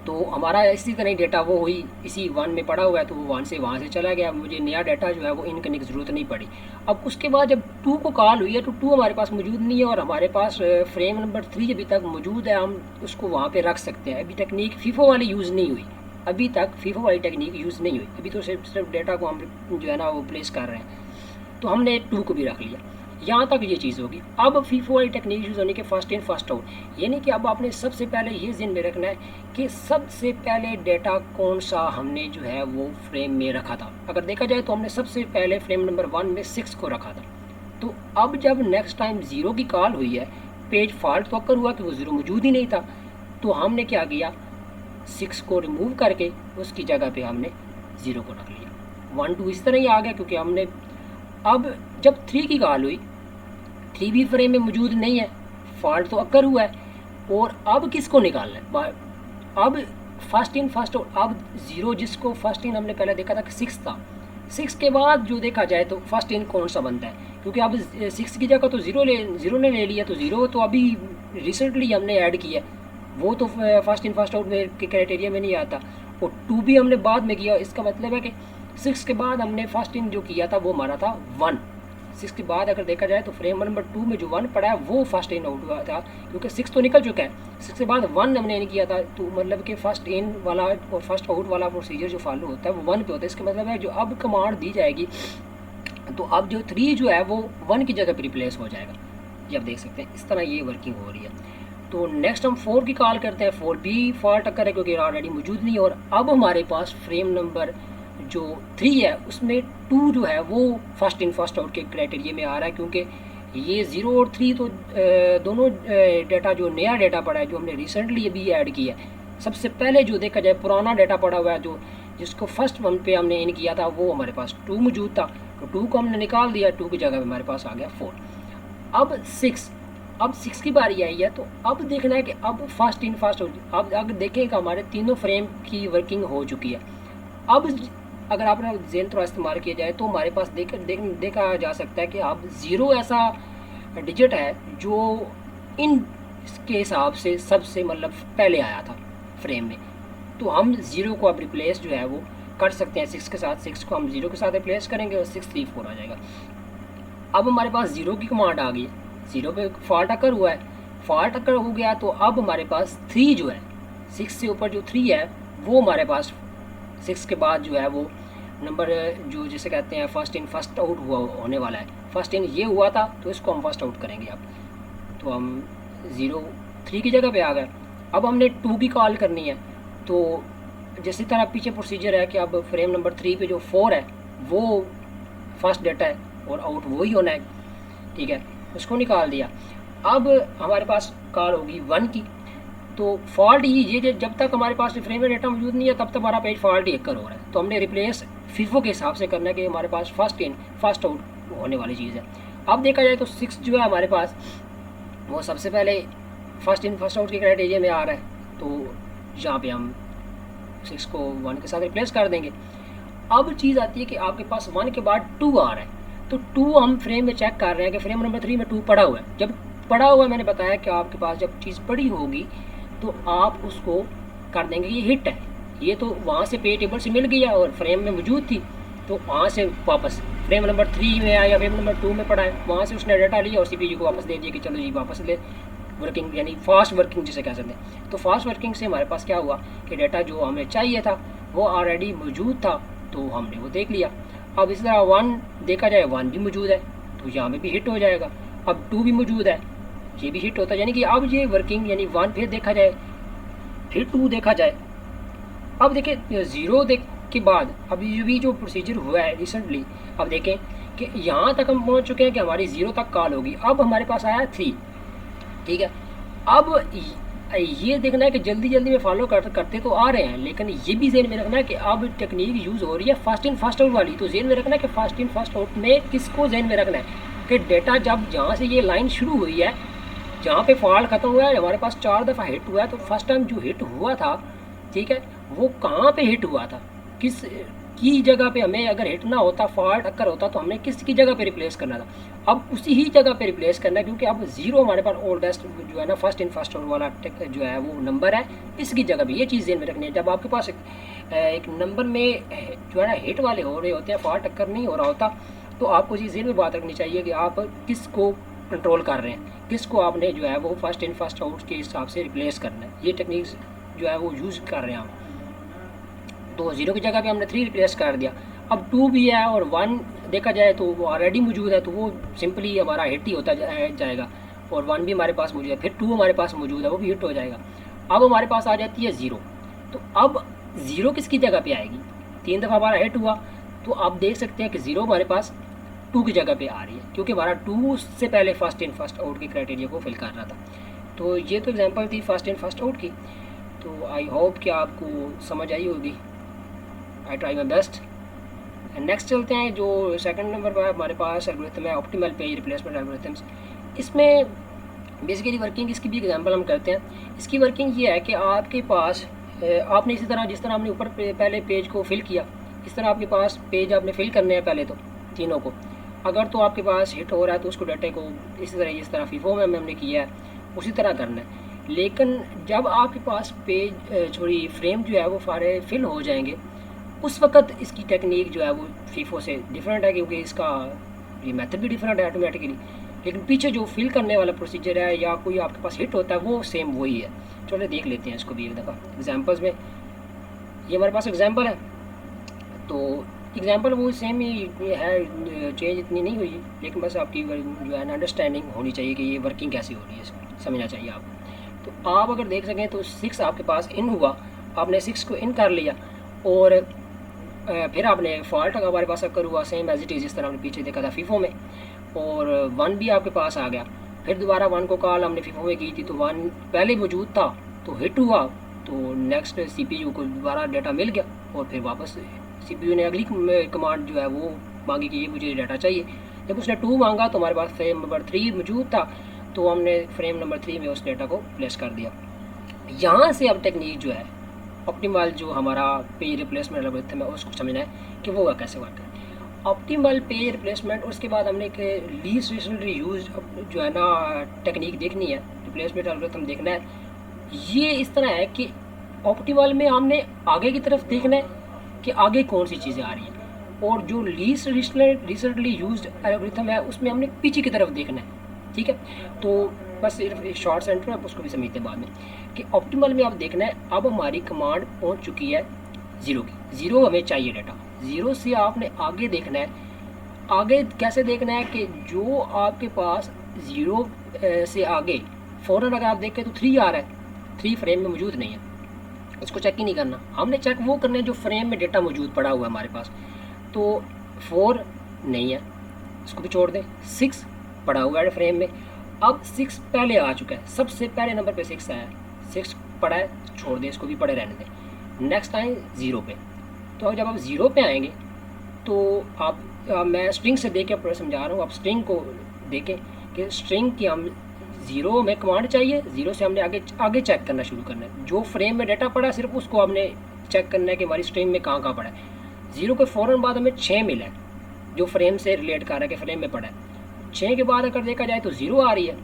तो हमारा इसी तरह डेटा वो हुई इसी 1 में पड़ा हुआ है, तो वो 1 से वहाँ से चला गया, मुझे नया डाटा जो है वो इन करने की ज़रूरत नहीं पड़ी। अब उसके बाद जब 2 को कॉल हुई है तो 2 हमारे पास मौजूद नहीं है, और हमारे पास फ्रेम नंबर 3 अभी तक मौजूद है, हम उसको वहाँ पर रख सकते हैं। अभी टेक्निक फीफो वाली यूज़ नहीं हुई, अभी तक फीफो वाली टेक्निक यूज़ नहीं हुई, अभी तो सिर्फ डेटा को हम जो है ना वो प्लेस कर रहे हैं। तो हमने 2 को भी रख लिया, यहाँ तक ये चीज़ होगी। अब फीफो वाली टेक्निक यूज़ होने के फर्स्ट इन फर्स्ट आउट, यानी कि अब आपने सबसे पहले ये ज़हन में रखना है कि सबसे पहले डेटा कौन सा हमने जो है वो फ्रेम में रखा था। अगर देखा जाए तो हमने सबसे पहले फ्रेम नंबर 1 में 6 को रखा था। तो अब जब नेक्स्ट टाइम 0 की कॉल हुई है, पेज फॉल्ट तो अक्कर हुआ कि वो 0 मौजूद ही नहीं था, तो हमने क्या किया, 6 को रिमूव करके उसकी जगह पे हमने 0 को रख लिया। 1 2 इस तरह ही आ गया, क्योंकि हमने अब जब 3 की कॉल हुई, 3 भी फ्रेम में मौजूद नहीं है, फॉल्ट तो अक्कर हुआ है, और अब किसको निकालना है, अब फर्स्ट इन फर्स्ट आउट। अब 0 जिसको फर्स्ट इन हमने पहले देखा था कि 6 था, 6 के बाद जो देखा जाए तो फर्स्ट इन कौन सा बनता है, क्योंकि अब 6 की जगह तो 0 ने ले लिया, तो 0 तो अभी रिसेंटली हमने ऐड किया, वो तो फर्स्ट इन फर्स्ट आउट में के क्राइटेरिया में नहीं आता, और 2 भी हमने बाद में किया। इसका मतलब है कि 6 के बाद हमने फर्स्ट इन जो किया था वो हमारा था 1। 6 के बाद अगर देखा जाए तो फ्रेम नंबर 2 में जो 1 पड़ा है वो फर्स्ट इन आउट हुआ था, क्योंकि 6 तो निकल चुका है। 6 के बाद 1 हमने इन किया था, तो मतलब कि फर्स्ट इन वाला और फर्स्ट आउट वाला प्रोसीजर जो फॉलो होता है वो 1 पे होता है। इसका मतलब है जो अब कमांड दी जाएगी तो अब जो 3 जो है वो 1 की जगह पर रिप्लेस हो जाएगा। ये आप देख सकते हैं इस तरह ये वर्किंग हो रही है। तो नेक्स्ट हम 4 की कॉल करते हैं। 4 भी फॉल्ट अकर है क्योंकि ऑलरेडी मौजूद नहीं है, और अब हमारे पास फ्रेम नंबर जो 3 है उसमें 2 जो है वो फर्स्ट इन फर्स्ट आउट के क्राइटेरिया में आ रहा है, क्योंकि ये 0 और 3 तो दोनों डेटा जो नया डेटा पड़ा है जो हमने रिसेंटली अभी ऐड किया है। सबसे पहले जो देखा जाए पुराना डेटा पड़ा हुआ है जो जिसको फर्स्ट वन पे हमने इन किया था वो हमारे पास 2 मौजूद था, तो 2 को हमने निकाल दिया, 2 की जगह पे हमारे पास आ गया 4। अब 6 की बारी आई है, तो अब देखना है कि अब फर्स्ट इन फर्स्ट आउट, अब अगर देखें कि हमारे तीनों फ्रेम की वर्किंग हो चुकी है। अब अगर आपने ज़ेन थोड़ा इस्तेमाल किया जाए तो हमारे पास देखा जा सकता है कि अब 0 ऐसा डिजिट है जो इन के हिसाब से सबसे मतलब पहले आया था फ्रेम में, तो हम 0 को अब रिप्लेस जो है वो कर सकते हैं 6 के साथ। 6 को हम 0 के साथ रिप्लेस करेंगे और 6 3 4 आ जाएगा। अब हमारे पास 0 की कमांड आ गई, 0 पे फॉल्ट अकर हुआ है, फॉल्ट अकर हो गया तो अब हमारे पास 3 जो है 6 से ऊपर जो 3 है वो हमारे पास 6 के बाद जो है वो नंबर जो जिसे कहते हैं फर्स्ट इन फर्स्ट आउट हुआ होने वाला है। फर्स्ट इन ये हुआ था तो इसको हम फर्स्ट आउट करेंगे अब, तो हम 0 3 की जगह पे आ गए। अब हमने 2 की कॉल करनी है, तो जिस तरह पीछे प्रोसीजर है कि अब फ्रेम नंबर 3 पे जो 4 है वो फर्स्ट डेटा है और आउट वही होना है, ठीक है, उसको निकाल दिया। अब हमारे पास कॉल होगी 1 की, तो फॉल्ट ये जब तक हमारे पास फ्रेम में डेटा मौजूद नहीं है तब तक हमारा पेज फॉल्ट ही एक कर हो रहा है, तो हमने रिप्लेस फीफो के हिसाब से करना है कि हमारे पास फर्स्ट इन फर्स्ट आउट होने वाली चीज़ है। अब देखा जाए तो 6 जो है हमारे पास वो सबसे पहले फर्स्ट इन फर्स्ट आउट के क्राइटेरिया में आ रहा है, तो यहाँ पे हम 6 को 1 के साथ रिप्लेस कर देंगे। अब चीज़ आती है कि आपके पास 1 के बाद 2 आ रहा है, तो 2 हम फ्रेम में चेक कर रहे हैं कि फ्रेम नंबर 3 में 2 पड़ा हुआ है। जब पड़ा हुआ है मैंने बताया कि आपके पास जब चीज़ पड़ी होगी तो आप उसको कर देंगे ये हिट है, ये तो वहाँ से पे टेबल से मिल गया और फ्रेम में मौजूद थी, तो वहाँ से वापस फ्रेम नंबर 3 में आया, फ्रेम नंबर 2 में पड़ा है, वहाँ से उसने डाटा लिया और CPU को वापस दे दिया कि चलो जी वापस ले। वर्किंग यानी फास्ट वर्किंग जिसे कह सकते हैं। तो फास्ट वर्किंग से हमारे पास क्या हुआ कि डाटा जो हमें चाहिए था वो ऑलरेडी मौजूद था, तो हमने वो देख लिया। अब इस तरह 1 देखा जाए 1 भी मौजूद है तो यहाँ में भी हिट हो जाएगा। अब 2 भी मौजूद है, ये भी हिट होता है, यानी कि अब ये वर्किंग यानी 1 फिर देखा जाए फिर 2 देखा जाए। अब देखिए 0 के बाद अभी भी जो प्रोसीजर हुआ है रिसेंटली, अब देखें कि यहाँ तक हम पहुँच चुके हैं कि हमारी 0 तक कॉल होगी। अब हमारे पास आया 3, ठीक है। अब ये देखना है कि जल्दी जल्दी में फॉलो करते तो आ रहे हैं, लेकिन ये भी ज़हन में रखना है कि अब टेक्निक यूज़ हो रही है फर्स्ट इन फर्स्ट आउट वाली, तो ज़हन में रखना है कि फर्स्ट इन फर्स्ट आउट में किसको ज़हन में रखना है कि डेटा जब जहाँ से ये लाइन शुरू हुई है जहाँ पे फॉल्ट खत्म हुआ है हमारे पास 4 दफ़ा हिट हुआ है, तो फर्स्ट टाइम जो हिट हुआ था, ठीक है, वो कहाँ पे हिट हुआ था, किस की जगह पे हमें अगर हिट ना होता फॉल्ट अकर होता तो हमने किस की जगह पे रिप्लेस करना था। अब उसी ही जगह पे रिप्लेस करना है, क्योंकि अब 0 हमारे पास ओल्डेस्ट जो है ना फर्स्ट इन फर्स्ट आउट वाला जो है वो नंबर है, इसकी जगह पे ये चीज़ ध्यान में रखनी है। जब आपके पास एक नंबर में जो है ना हिट वाले हो रहे होते हैं, फॉल्ट अकर नहीं हो रहा होता, तो आपको इसी ज़हन में बात रखनी चाहिए कि आप किसको कंट्रोल कर रहे हैं, किसको आपने जो है वो फर्स्ट इन फर्स्ट आउट के हिसाब से रिप्लेस करना है। ये टेक्निक जो है वो यूज़ कर रहे हैं हम। तो 0 की जगह पे हमने 3 रिप्लेस कर दिया। अब 2 भी है और 1 देखा जाए तो वो ऑलरेडी मौजूद है, तो वो सिंपली हमारा हिट ही होता जाएगा, और 1 भी हमारे पास मौजूद है, फिर 2 हमारे पास मौजूद है, वो भी हिट हो जाएगा। अब हमारे पास आ जाती है 0, तो अब 0 किसकी जगह पे आएगी, 3 दफ़ा हमारा हिट हुआ, तो आप देख सकते हैं कि 0 हमारे पास 2 की जगह पे आ रही है, क्योंकि हमारा 2 से पहले फर्स्ट इन फर्स्ट आउट के क्राइटेरिया को फिल कर रहा था। तो ये तो एग्जांपल थी फर्स्ट इन फर्स्ट आउट की। तो आई होप कि आपको समझ आई होगी। I try my best. Next चलते हैं, जो सेकंड नंबर पर हमारे पास एल्गोरिथम है ऑप्टिमल पेज रिप्लेसमेंट एल्गोरिथम्स। इसमें बेसिकली वर्किंग इसकी भी एग्जांपल हम करते हैं। इसकी वर्किंग ये है कि आपके पास आपने इसी तरह जिस तरह हमने ऊपर पहले पेज को फिल किया, इस तरह आपके पास पेज आपने फिल करने हैं पहले तो तीनों को। अगर तो आपके पास हिट हो रहा है तो उसको डाटे को इसी तरह जिस तरह फीफो में हमने किया है उसी तरह करना है। लेकिन जब आपके पास पेज थोड़ी फ्रेम जो है वो सारे फिल हो जाएंगे, उस वक्त इसकी टेक्निक जो है वो फीफो से डिफरेंट है, क्योंकि इसका ये मेथड भी डिफरेंट है ऑटोमेटिकली। लेकिन पीछे जो फिल करने वाला प्रोसीजर है या कोई आपके पास हिट होता है वो सेम वही है। चलो देख लेते हैं इसको भी एक दफ़ा एग्जांपल्स में। ये हमारे पास एग्जांपल है, तो एग्जांपल वो सेम ही है, चेंज इतनी नहीं हुई, लेकिन बस आपकी जो है अंडरस्टैंडिंग होनी चाहिए कि ये वर्किंग कैसी हो रही है, इसको समझना चाहिए आपको। तो आप अगर देख सकें तो 6 आपके पास इन हुआ, आपने 6 को इन कर लिया और फिर आपने फॉल्ट हमारे पास अकर हुआ सेम एज इट इज़, जिस तरह हमने पीछे देखा था फीफो में, और 1 भी आपके पास आ गया। फिर दोबारा 1 को कॉल हमने फीफो में की थी, तो 1 पहले मौजूद था तो हिट हुआ, तो नेक्स्ट CPU को दोबारा डाटा मिल गया और फिर वापस CPU ने अगली कमांड जो है वो मांगी कि ये मुझे डाटा चाहिए। जब उसने 2 मांगा तो हमारे पास फ्रेम नंबर 3 मौजूद था, तो हमने फ्रेम नंबर 3 में उस डाटा को प्लेस कर दिया। यहाँ से अब टेक्निक जो है ऑप्टिमल जो हमारा पेज रिप्लेसमेंट एल्गोरिथम है उसको समझना है कि वो कैसे वर्क है। ऑप्टिमल पेज रिप्लेसमेंट, उसके बाद हमने एक लीस्ट रिसेंटली यूज जो है ना टेक्निक देखनी है, रिप्लेसमेंट एल्गोरिथम देखना है। ये इस तरह है कि ऑप्टिमल में हमने आगे की तरफ देखना है कि आगे कौन सी चीज़ें आ रही हैं, और जो लीस्ट रिसेंटली यूज्ड एल्गोरिथम है उसमें हमने पीछे की तरफ देखना है। ठीक है, तो बस सिर्फ एक शॉर्ट सेंटर है, उसको भी समझते हैं बाद में कि ऑप्टिमल में आप देखना है अब हमारी कमांड पहुंच चुकी है 0 की, 0 हमें चाहिए डाटा, 0 से आपने आगे देखना है। आगे कैसे देखना है कि जो आपके पास 0 से आगे फ़ौरन अगर आप देखें तो 3 आ रहा है, 3 फ्रेम में मौजूद नहीं है, इसको चेक ही नहीं करना, हमने चेक वो करना है जो फ्रेम में डाटा मौजूद पड़ा हुआ है हमारे पास। तो 4 नहीं है, इसको भी छोड़ दें, 6 पड़ा हुआ है फ्रेम में। अब 6 पहले आ चुका है, सबसे पहले नंबर पे 6 आया, 6 पड़ा है, छोड़ दें, इसको भी पड़े रहने दें। नेक्स्ट आए 0 पे, तो जब आप 0 पे आएंगे तो आप मैं स्ट्रिंग से देख के समझा रहा हूँ, आप स्ट्रिंग को देखें कि स्ट्रिंग की हम 0 में कमांड चाहिए, 0 से हमने आगे चेक करना शुरू करना है। जो फ्रेम में डाटा पड़ा है सिर्फ उसको हमने चेक करना है कि हमारी स्ट्रिंग में कहाँ पड़ा है। 0 के फ़ौरन बाद हमें 6 मिला है जो फ्रेम से रिलेट कर रहा है कि फ्रेम में पड़ा है। 6 के बाद अगर देखा जाए तो 0 आ रही है,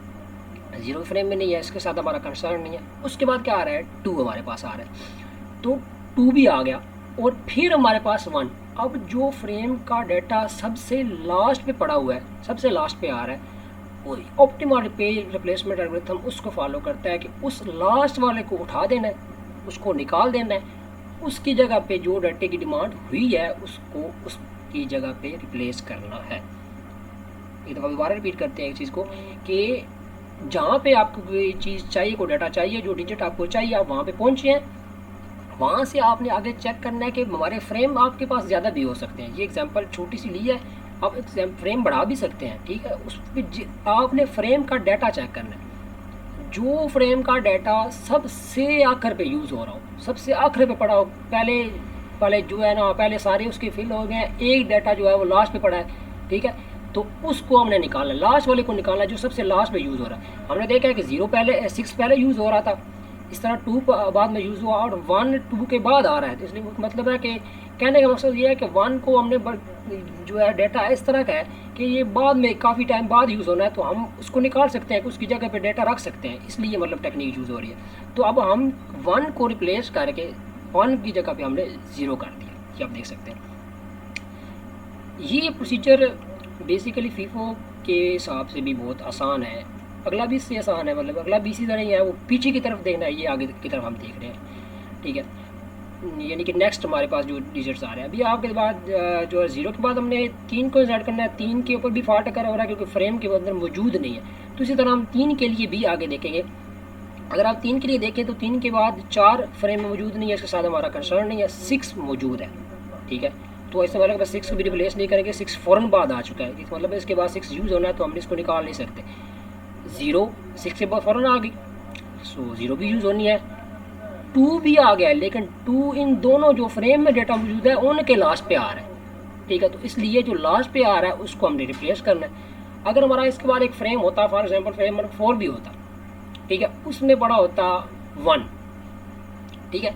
0 फ्रेम में नहीं है, इसके साथ हमारा कंसर्न नहीं है। उसके बाद क्या आ रहा है, 2 हमारे पास आ रहा है, तो 2 भी आ गया, और फिर हमारे पास 1। अब जो फ्रेम का डाटा सबसे लास्ट पे पड़ा हुआ है, सबसे लास्ट पे आ रहा है, वो ऑप्टिमल पेज रिप्लेसमेंट एल्गोरिथम उसको फॉलो करता है कि उस लास्ट वाले को उठा देना है, उसको निकाल देना है, उसकी जगह पे जो डाटे की डिमांड हुई है उसको उसकी जगह पे रिप्लेस करना है। एक दफ़ा दोबारा रिपीट करते हैं एक चीज़ को कि जहाँ पे आपको कोई चीज़ चाहिए, कोई डाटा चाहिए, जो डिजिट आपको चाहिए, आप वहाँ पे पहुँचे हैं, वहाँ से आपने आगे चेक करना है कि हमारे फ्रेम आपके पास ज़्यादा भी हो सकते हैं। ये एग्जांपल छोटी सी ली है, आप फ्रेम बढ़ा भी सकते हैं, ठीक है। उस पर आपने फ्रेम का डाटा चेक करना है, जो फ्रेम का डाटा सबसे आखिर पे यूज़ हो रहा हो, सबसे आखिर पे पड़ा हो, पहले जो है ना पहले सारे उसके फिल हो गए हैं, एक डाटा जो है वो लास्ट पे पड़ा है, ठीक है, तो उसको हमने निकालना, लास्ट वाले को निकालना जो सबसे लास्ट पे यूज़ हो रहा है। हमने देखा है कि 6 पहले यूज़ हो रहा था, इस तरह 2 बाद में यूज़ हुआ और 1 2 के बाद आ रहा है। तो इसलिए मतलब है कि कहने का मकसद ये है कि 1 को हमने जो है डाटा इस तरह का है कि ये बाद में काफ़ी टाइम बाद यूज़ होना है, तो हम उसको निकाल सकते हैं कि उसकी जगह पे डाटा रख सकते हैं, इसलिए मतलब टेक्निक यूज़ हो रही है। तो अब हम 1 को रिप्लेस करके 1 की जगह पे हमने 0 कर दिया, ये आप देख सकते हैं। ये प्रोसीजर बेसिकली फीफो के हिसाब से भी बहुत आसान है, अगला भी इससे आसान है, मतलब अगला भी इसी तरह ही है, वो पीछे की तरफ देखना है, ये आगे की तरफ हम देख रहे हैं, ठीक है। यानी कि नेक्स्ट हमारे पास जो डिजिट्स आ रहे हैं, अभी आपके बाद जो है 0 के बाद हमने 3 को इंसर्ट करना है, 3 के ऊपर भी फॉल्ट अकर हो रहा है क्योंकि फ्रेम के अंदर मौजूद नहीं है। तो इसी तरह हम 3 के लिए भी आगे देखेंगे। अगर आप 3 के लिए देखें तो 3 के बाद 4 फ्रेम में मौजूद नहीं है, इसके साथ हमारा कंसर्न नहीं है, 6 मौजूद है, ठीक है। तो ऐसे मतलब 6 को भी रिप्लेस नहीं करेंगे, 6 फ़ौरन बाद आ चुका है, मतलब इसके बाद 6 यूज़ होना है, तो हम इसको निकाल नहीं सकते। 0 6 के बाद फ़ौरन आ गई, सो 0 भी यूज़ होनी है। 2 भी आ गया है, लेकिन 2 इन दोनों जो फ्रेम में डाटा मौजूद है उनके लास्ट पे आ रहा है, ठीक है। तो इसलिए जो लास्ट पे आ रहा है उसको हमने रिप्लेस करना है। अगर हमारा इसके बाद एक फ्रेम होता, फॉर एग्जांपल फ्रेम नंबर 4 भी होता, ठीक है, उसमें बड़ा होता 1, ठीक है,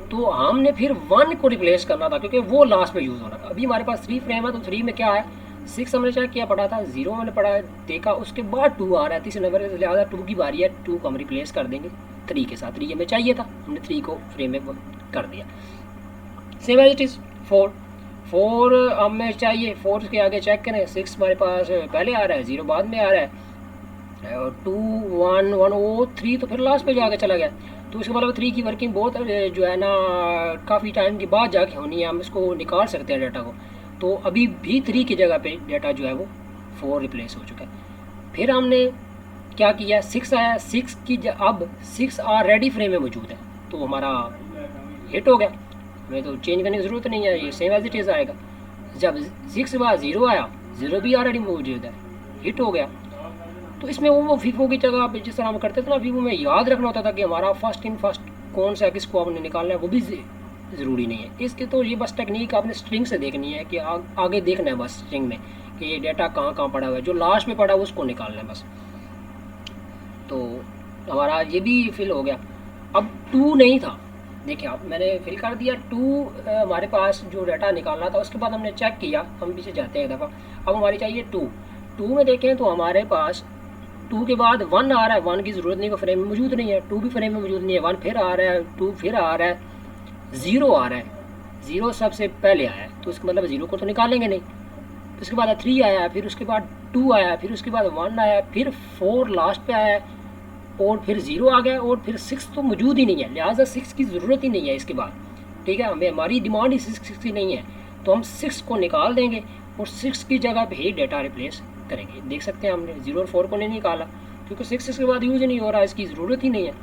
तो हमने फिर 1 को रिप्लेस करना था क्योंकि वो लास्ट में यूज़ होना था। अभी हमारे पास 3 फ्रेम है, तो 3 में क्या है, 6 हमने चेक किया, पढ़ा था, 0 हमने पढ़ा देखा, उसके बाद 2 आ रहा है तीसरे नंबर पर, लिहाजा 2 की बारी है, 2 को हम रिप्लेस कर देंगे 3 के साथ। 3 हमें चाहिए था, हमने 3 को फ्रेम में कर दिया। सेम एज इट इज़ 4 हमें चाहिए, 4 के आगे चेक करें, 6 हमारे पास पहले आ रहा है, 0 बाद में आ रहा है, और 2 1 1 ओ 3 तो फिर लास्ट पे जाके चला गया। तो इसका मतलब 3 की वर्किंग बहुत जो है ना काफ़ी टाइम के बाद जाके होनी है, हम इसको निकाल सकते हैं डाटा को। तो अभी भी 3 की जगह पे डाटा जो है वो 4 रिप्लेस हो चुका है। फिर हमने क्या किया, 6 आया, 6 की अब 6 ऑलरेडी फ्रेम में मौजूद है, तो हमारा हिट हो गया, हमें तो चेंज करने की ज़रूरत नहीं है, ये सेम एज इट इज़ आएगा। जब 6 के बाद 0 आया, 0 भी ऑलरेडी मौजूद है, हिट हो गया। तो इसमें वो फीफो की जगह पे जिस तरह हम करते थे ना, फीफो में याद रखना होता था कि हमारा फर्स्ट इन फर्स्ट कौन सा किसको आपने निकालना है, वो भी ज़रूरी नहीं है। इसके तो ये बस टेक्निक आपने स्ट्रिंग से देखनी है कि आगे देखना है बस स्ट्रिंग में कि ये डाटा कहाँ कहाँ पड़ा हुआ है, जो लास्ट में पड़ा है उसको निकालना है बस। तो हमारा ये भी फिल हो गया। अब 2 नहीं था, देखिए आप, मैंने फिल कर दिया 2, हमारे पास जो डाटा निकालना था। उसके बाद हमने चेक किया, हम पीछे जाते हैं एक दफ़ा, अब हमारी चाहिए 2 में देखें तो हमारे पास 2 के बाद 1 आ रहा है, 1 की ज़रूरत नहीं, वो फ्रेम में मौजूद नहीं है, 2 भी फ्रेम में मौजूद नहीं है, 1 फिर आ रहा है, 2 फिर आ रहा है, 0 आ रहा है, 0 सबसे पहले आया है, तो इसका मतलब 0 को तो निकालेंगे नहीं। उसके बाद 3 आया, फिर उसके बाद 2 आया, फिर उसके बाद 1 आया, फिर 4 लास्ट पे आया, और फिर 0 आ गया, और फिर 6 तो मौजूद ही नहीं है, लिहाजा 6 की ज़रूरत ही नहीं है इसके बाद। ठीक है, हमें हमारी डिमांड ही 6 की नहीं है, तो हम 6 को निकाल देंगे और 6 की जगह पे ही डाटा रिप्लेस करेंगे। देख सकते हैं हमने 0 और 4 को नहीं निकाला, क्योंकि 6 के बाद यूज़ नहीं हो रहा, इसकी ज़रूरत ही नहीं है।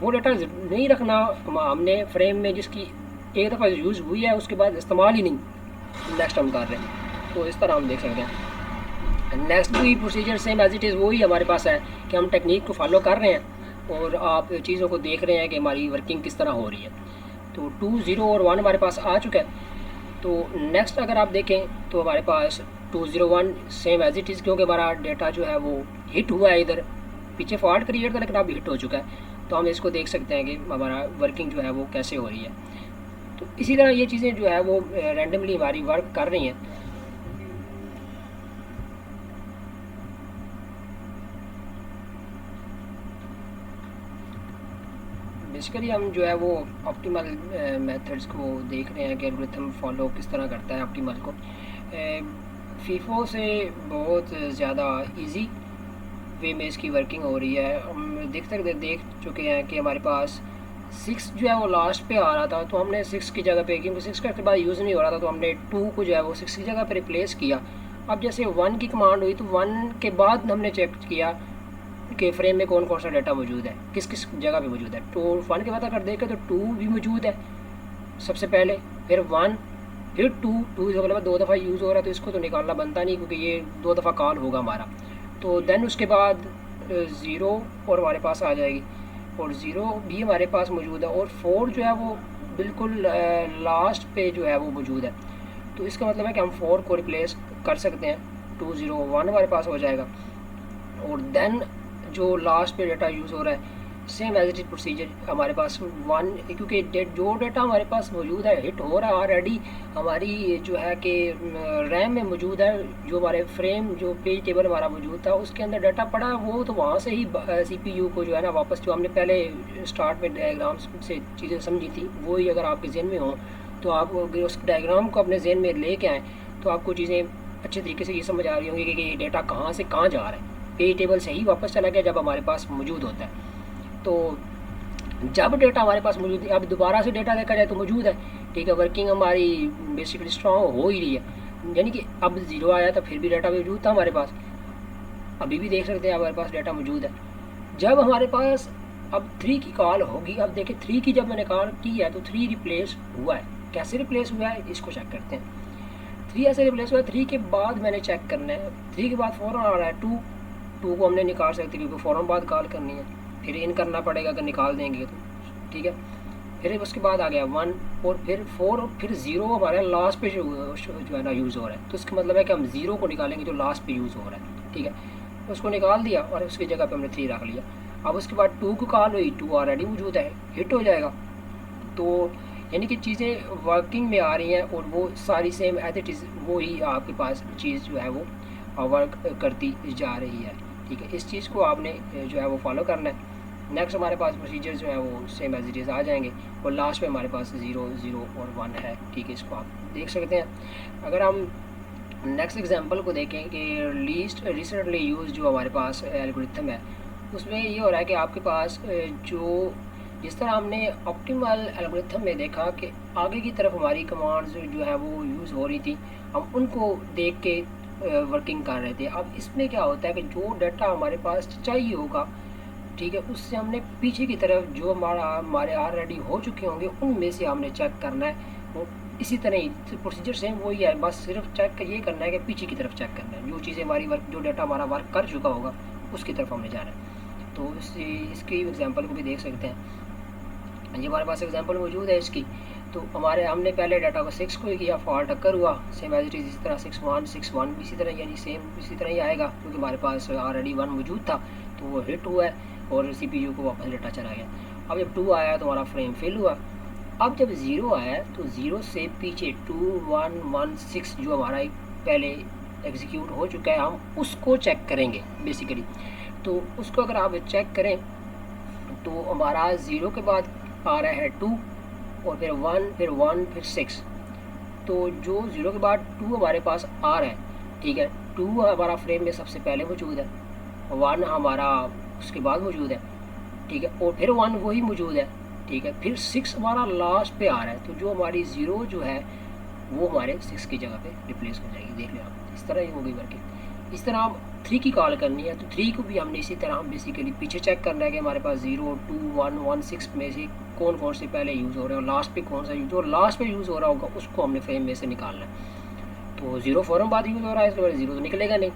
वो डाटा नहीं रखना हमने फ्रेम में, जिसकी एक दफ़ा यूज़ हुई है उसके बाद इस्तेमाल ही नहीं, नेक्स्ट हम कर रहे हैं। तो इस तरह हम देख सकते हैं। नेक्स्ट भी procedure same as it is वही हमारे पास है कि हम टेक्निक को फॉलो कर रहे हैं और आप चीज़ों को देख रहे हैं कि हमारी वर्किंग किस तरह हो रही है। तो 2 0 और 1 हमारे पास आ चुका है। तो नेक्स्ट अगर आप देखें तो हमारे पास 2 0 1 सेम एज इट इज़, क्योंकि हमारा डेटा जो है वो हिट हुआ है, इधर पीछे फॉल्ट क्रिएट था लेकिन अब हिट हो चुका है। तो हम इसको देख सकते हैं कि हमारा वर्किंग जो है वो कैसे हो रही है। तो इसी तरह ये चीज़ें जो है वो रैंडमली हमारी वर्क कर रही हैं। बेसिकली हम जो है वो ऑप्टिमल मेथड्स को देख रहे हैं कि एल्गोरिथम फॉलो किस तरह करता है ऑप्टिमल को। फीफो से बहुत ज़्यादा इजी वे में इसकी वर्किंग हो रही है। हम देख चुके हैं कि हमारे पास 6 जो है वो लास्ट पे आ रहा था, तो हमने 6 की जगह पे, क्योंकि 6 का बाद यूज़ नहीं हो रहा था, तो हमने 2 को जो है वो 6 की जगह पे रिप्लेस किया। अब जैसे 1 की कमांड हुई तो 1 के बाद हमने चेक किया कि फ्रेम में कौन कौन सा डाटा मौजूद है, किस किस जगह पे मौजूद है। तो 1 के बाद अगर देखें तो 2 भी मौजूद है सबसे पहले, फिर 1, फिर 2 मतलब 2 दफ़ा यूज़ हो रहा है, तो इसको तो निकालना बनता नहीं क्योंकि ये 2 दफ़ा कॉल होगा हमारा। तो देन उसके बाद 0 और हमारे पास आ जाएगी, और 0 भी हमारे पास मौजूद है, और 4 जो है वो बिल्कुल लास्ट पे जो है वो मौजूद है। तो इसका मतलब है कि हम 4 को रिप्लेस कर सकते हैं, 2 0 1 हमारे पास हो जाएगा। और देन जो लास्ट पे डाटा यूज़ हो रहा है same as it is procedure हमारे पास 1, क्योंकि जो डाटा हमारे पास मौजूद है हिट हो रहा है ऑलरेडी हमारी जो है कि रैम में मौजूद है, जो हमारे फ्रेम जो पेज टेबल हमारा मौजूद था उसके अंदर डाटा पड़ा है, वो तो वहाँ से ही CPU को जो है ना वापस, जो हमने पहले स्टार्ट में डायग्राम से चीज़ें समझी थी वही अगर आपके जहन में हो तो आप उस डायग्राम को अपने जहन में लेके आएँ तो आपको चीज़ें अच्छे तरीके से ये समझ आ रही होंगी कि ये डाटा कहाँ से कहाँ जा रहा है। पेज टेबल से ही वापस चला गया जब हमारे पास मौजूद होता है। तो जब डेटा हमारे पास मौजूद है, अब दोबारा से डेटा देखा जाए तो मौजूद है, ठीक है, वर्किंग हमारी बेसिकली स्ट्रॉन्ग हो ही रही है। यानी कि अब 0 आया था फिर भी डाटा मौजूद था हमारे पास, अभी भी देख सकते हैं हमारे पास डाटा मौजूद है। जब हमारे पास अब 3 की कॉल होगी, अब देखिए 3 की जब मैंने कॉल की है तो 3 रिप्लेस हुआ है। कैसे रिप्लेस हुआ है इसको चेक करते हैं। 3 ऐसे रिप्लेस हुआ है, 3 के बाद मैंने चेक करना है, 3 के बाद फ़ौरन आ रहा है 2 को हमने निकाल सकते क्योंकि फ़ौरन बाद कॉल करनी है, फिर इन करना पड़ेगा अगर निकाल देंगे तो, ठीक है। फिर उसके बाद आ गया 1 और फिर 4 और फिर 0 हमारे लास्ट पे जो है ना यूज़ हो रहा है, तो इसका मतलब है कि हम 0 को निकालेंगे जो लास्ट पे यूज़ हो रहा है, ठीक है। उसको निकाल दिया और उसकी जगह पे हमने 3 रख लिया। अब उसके बाद 2 को कॉल हुई, 2 ऑलरेडी मौजूद है, हिट हो जाएगा। तो यानी कि चीज़ें वर्किंग में आ रही हैं और वो सारी सेम एज इट इज़ वो ही आपके पास चीज़ जो है वो वर्क करती जा रही है। ठीक है, इस चीज़ को आपने जो है वो फॉलो करना है। नेक्स्ट हमारे पास प्रोसीजर जो है वो सेम एज इट इज़ आ जाएंगे और लास्ट में हमारे पास 0 0 और 1 है। ठीक है, इसको आप देख सकते हैं। अगर हम नेक्स्ट एग्जांपल को देखें कि लीस्ट रिसेंटली यूज जो हमारे पास एल्गोरिथम है, उसमें ये हो रहा है कि आपके पास जो जिस तरह हमने ऑप्टिमल एल्गोरिथम में देखा कि आगे की तरफ हमारी कमांड्स जो है वो यूज़ हो रही थी, हम उनको देख के वर्किंग कर रहे थे। अब इसमें क्या होता है कि जो डाटा हमारे पास चाहिए होगा, ठीक है, उससे हमने पीछे की तरफ जो हमारे ऑलरेडी हो चुके होंगे उनमें से हमने चेक करना है। वो इसी तरह ही प्रोसीजर सेम वही है, बस सिर्फ चेक ये करना है कि पीछे की तरफ चेक करना है, जो चीज़ें हमारी वर्क जो डाटा हमारा वर्क कर चुका होगा उसकी तरफ हमने जाना है। तो इसकी एग्जांपल को भी देख सकते हैं। ये हमारे पास एग्जांपल मौजूद है इसकी। तो हमने पहले डाटा को 6 को ही किया, फॉल्ट अकर हुआ, सेम एज इट इज़ इसी तरह 6 1 6 1 भी इसी तरह यानी सेम इसी तरह ही आएगा, क्योंकि हमारे पास ऑलरेडी 1 मौजूद था तो वो हिट हुआ है और CPU को वापस डाटा चला गया। अब जब 2 आया तो हमारा फ्रेम फिल हुआ। अब जब 0 आया तो 0 से पीछे 2 1 1 6 जो हमारा पहले एग्जीक्यूट हो चुका है, हम उसको चेक करेंगे बेसिकली। तो उसको अगर आप चेक करें तो हमारा 0 के बाद आ रहा है 2 और फिर 1 फिर 1 फिर 6। तो जो 0 के बाद 2 हमारे पास आ रहा है, ठीक है, 2 हमारा फ्रेम में सबसे पहले मौजूद है, 1 हमारा उसके बाद मौजूद है, ठीक है, और फिर 1 वही मौजूद है, ठीक है, फिर 6 हमारा लास्ट पे आ रहा है। तो जो हमारी 0 जो है वो हमारे 6 की जगह पे रिप्लेस हो जाएगी। देख लें आप, इस तरह ही होगी वर्किंग। इस तरह हम 3 की कॉल करनी है तो 3 को भी हमने इसी तरह हम बेसिकली पीछे चेक करना है कि हमारे पास 0 2 1 1 6 में से कौन कौन से पहले यूज़ हो रहे हैं और लास्ट पे कौन सा यूज़ हो, लास्ट पे यूज़ हो रहा होगा उसको हमने फ्रेम में से निकालना है। तो 0 फ़ौरन बाद यूज़ हो रहा है, इसके बाद 0 तो निकलेगा नहीं,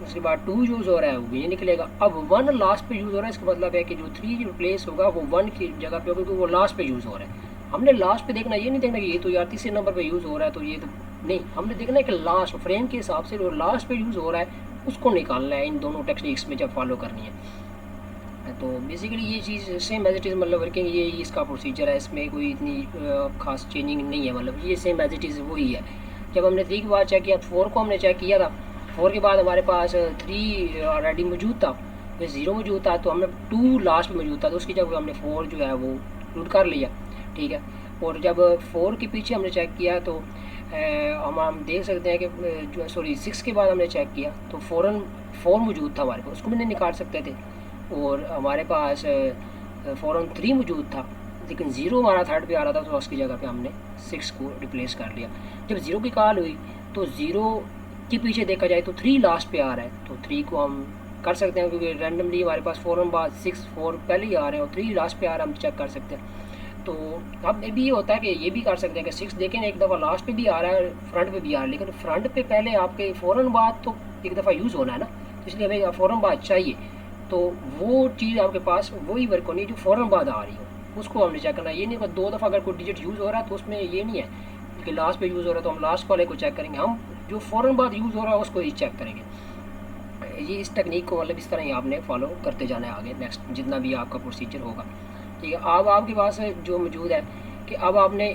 उसके बाद 2 यूज़ हो रहा है वो भी नहीं निकलेगा। अब 1 लास्ट पे यूज़ हो रहा है, इसका मतलब है कि जो 3 रिप्लेस होगा वो 1 की जगह पे होगा, क्योंकि वो लास्ट पे यूज़ हो रहा है। हमने लास्ट पे देखना, ये नहीं देखना कि ये तो यार तीसरे नंबर पे यूज़ हो रहा है तो ये तो नहीं, हमने देखना है कि लास्ट फ्रेम के हिसाब से जो लास्ट पे यूज़ हो रहा है उसको निकालना है इन दोनों टेक्निक्स में जब फॉलो करनी है। तो बेसिकली ये चीज़ सेम एज इट इज़ मतलब वर्किंग ये इसका प्रोसीजर है, इसमें कोई इतनी खास चेंजिंग नहीं है, मतलब ये सेम एज इट इज़ वही है। जब हमने 3 के बाद चेक किया, 4 को हमने चेक किया था, 4 के बाद हमारे पास 3 ऑलरेडी मौजूद था, फिर 0 मौजूद था, तो हमने 2 लास्ट में मौजूद था तो उसकी जगह हमने 4 जो है वो इंक्लूड कर लिया, ठीक है। और जब 4 के पीछे हमने चेक किया तो हम देख सकते हैं कि जो सॉरी 6 के बाद हमने चेक किया तो फ़ौरन 4 मौजूद था हमारे पास, उसको भी नहीं निकाल सकते थे, और हमारे पास फ़ौरन 3 मौजूद था, लेकिन 0 हमारा थर्ड पे आ रहा था तो उसकी जगह पे हमने 6 को रिप्लेस कर लिया। जब 0 की कॉल हुई तो 0 के पीछे देखा जाए तो 3 लास्ट पे आ रहा है, तो 3 को हम कर सकते हैं क्योंकि रैंडमली हमारे पास फ़ौरन बाद 6 4 पहले ही आ रहे हैं और 3 लास्ट पे आ रहा है, हम चेक कर सकते हैं। तो अब ये भी होता है कि ये भी कर सकते हैं कि 6 देखें एक दफ़ा लास्ट पे भी आ रहा है फ्रंट पे भी आ रहा है, लेकिन फ्रंट पे पहले आपके फ़ौरन बाद तो एक दफ़ा यूज़ होना है ना, तो इसलिए हमें फ़ौरन बाद चाहिए। तो वो चीज़ आपके पास वही वर्क होनी है जो फ़ौरन बाद आ रही हो, उसको हमने चेक करना है। ये नहीं कि 2 दफ़ा अगर कोई डिजिट यूज़ हो रहा है तो उसमें ये नहीं है कि लास्ट पे यूज़ हो रहा है तो हम लास्ट वाले को चेक करेंगे, हम जो फ़ौरन बाद यूज़ हो रहा है उसको ही चेक करेंगे। ये इस टेक्निक को मतलब इस तरह ही आपने फॉलो करते जाना है आगे नेक्स्ट जितना भी आपका प्रोसीजर होगा, ठीक है। अब आपके पास जो मौजूद है कि अब आपने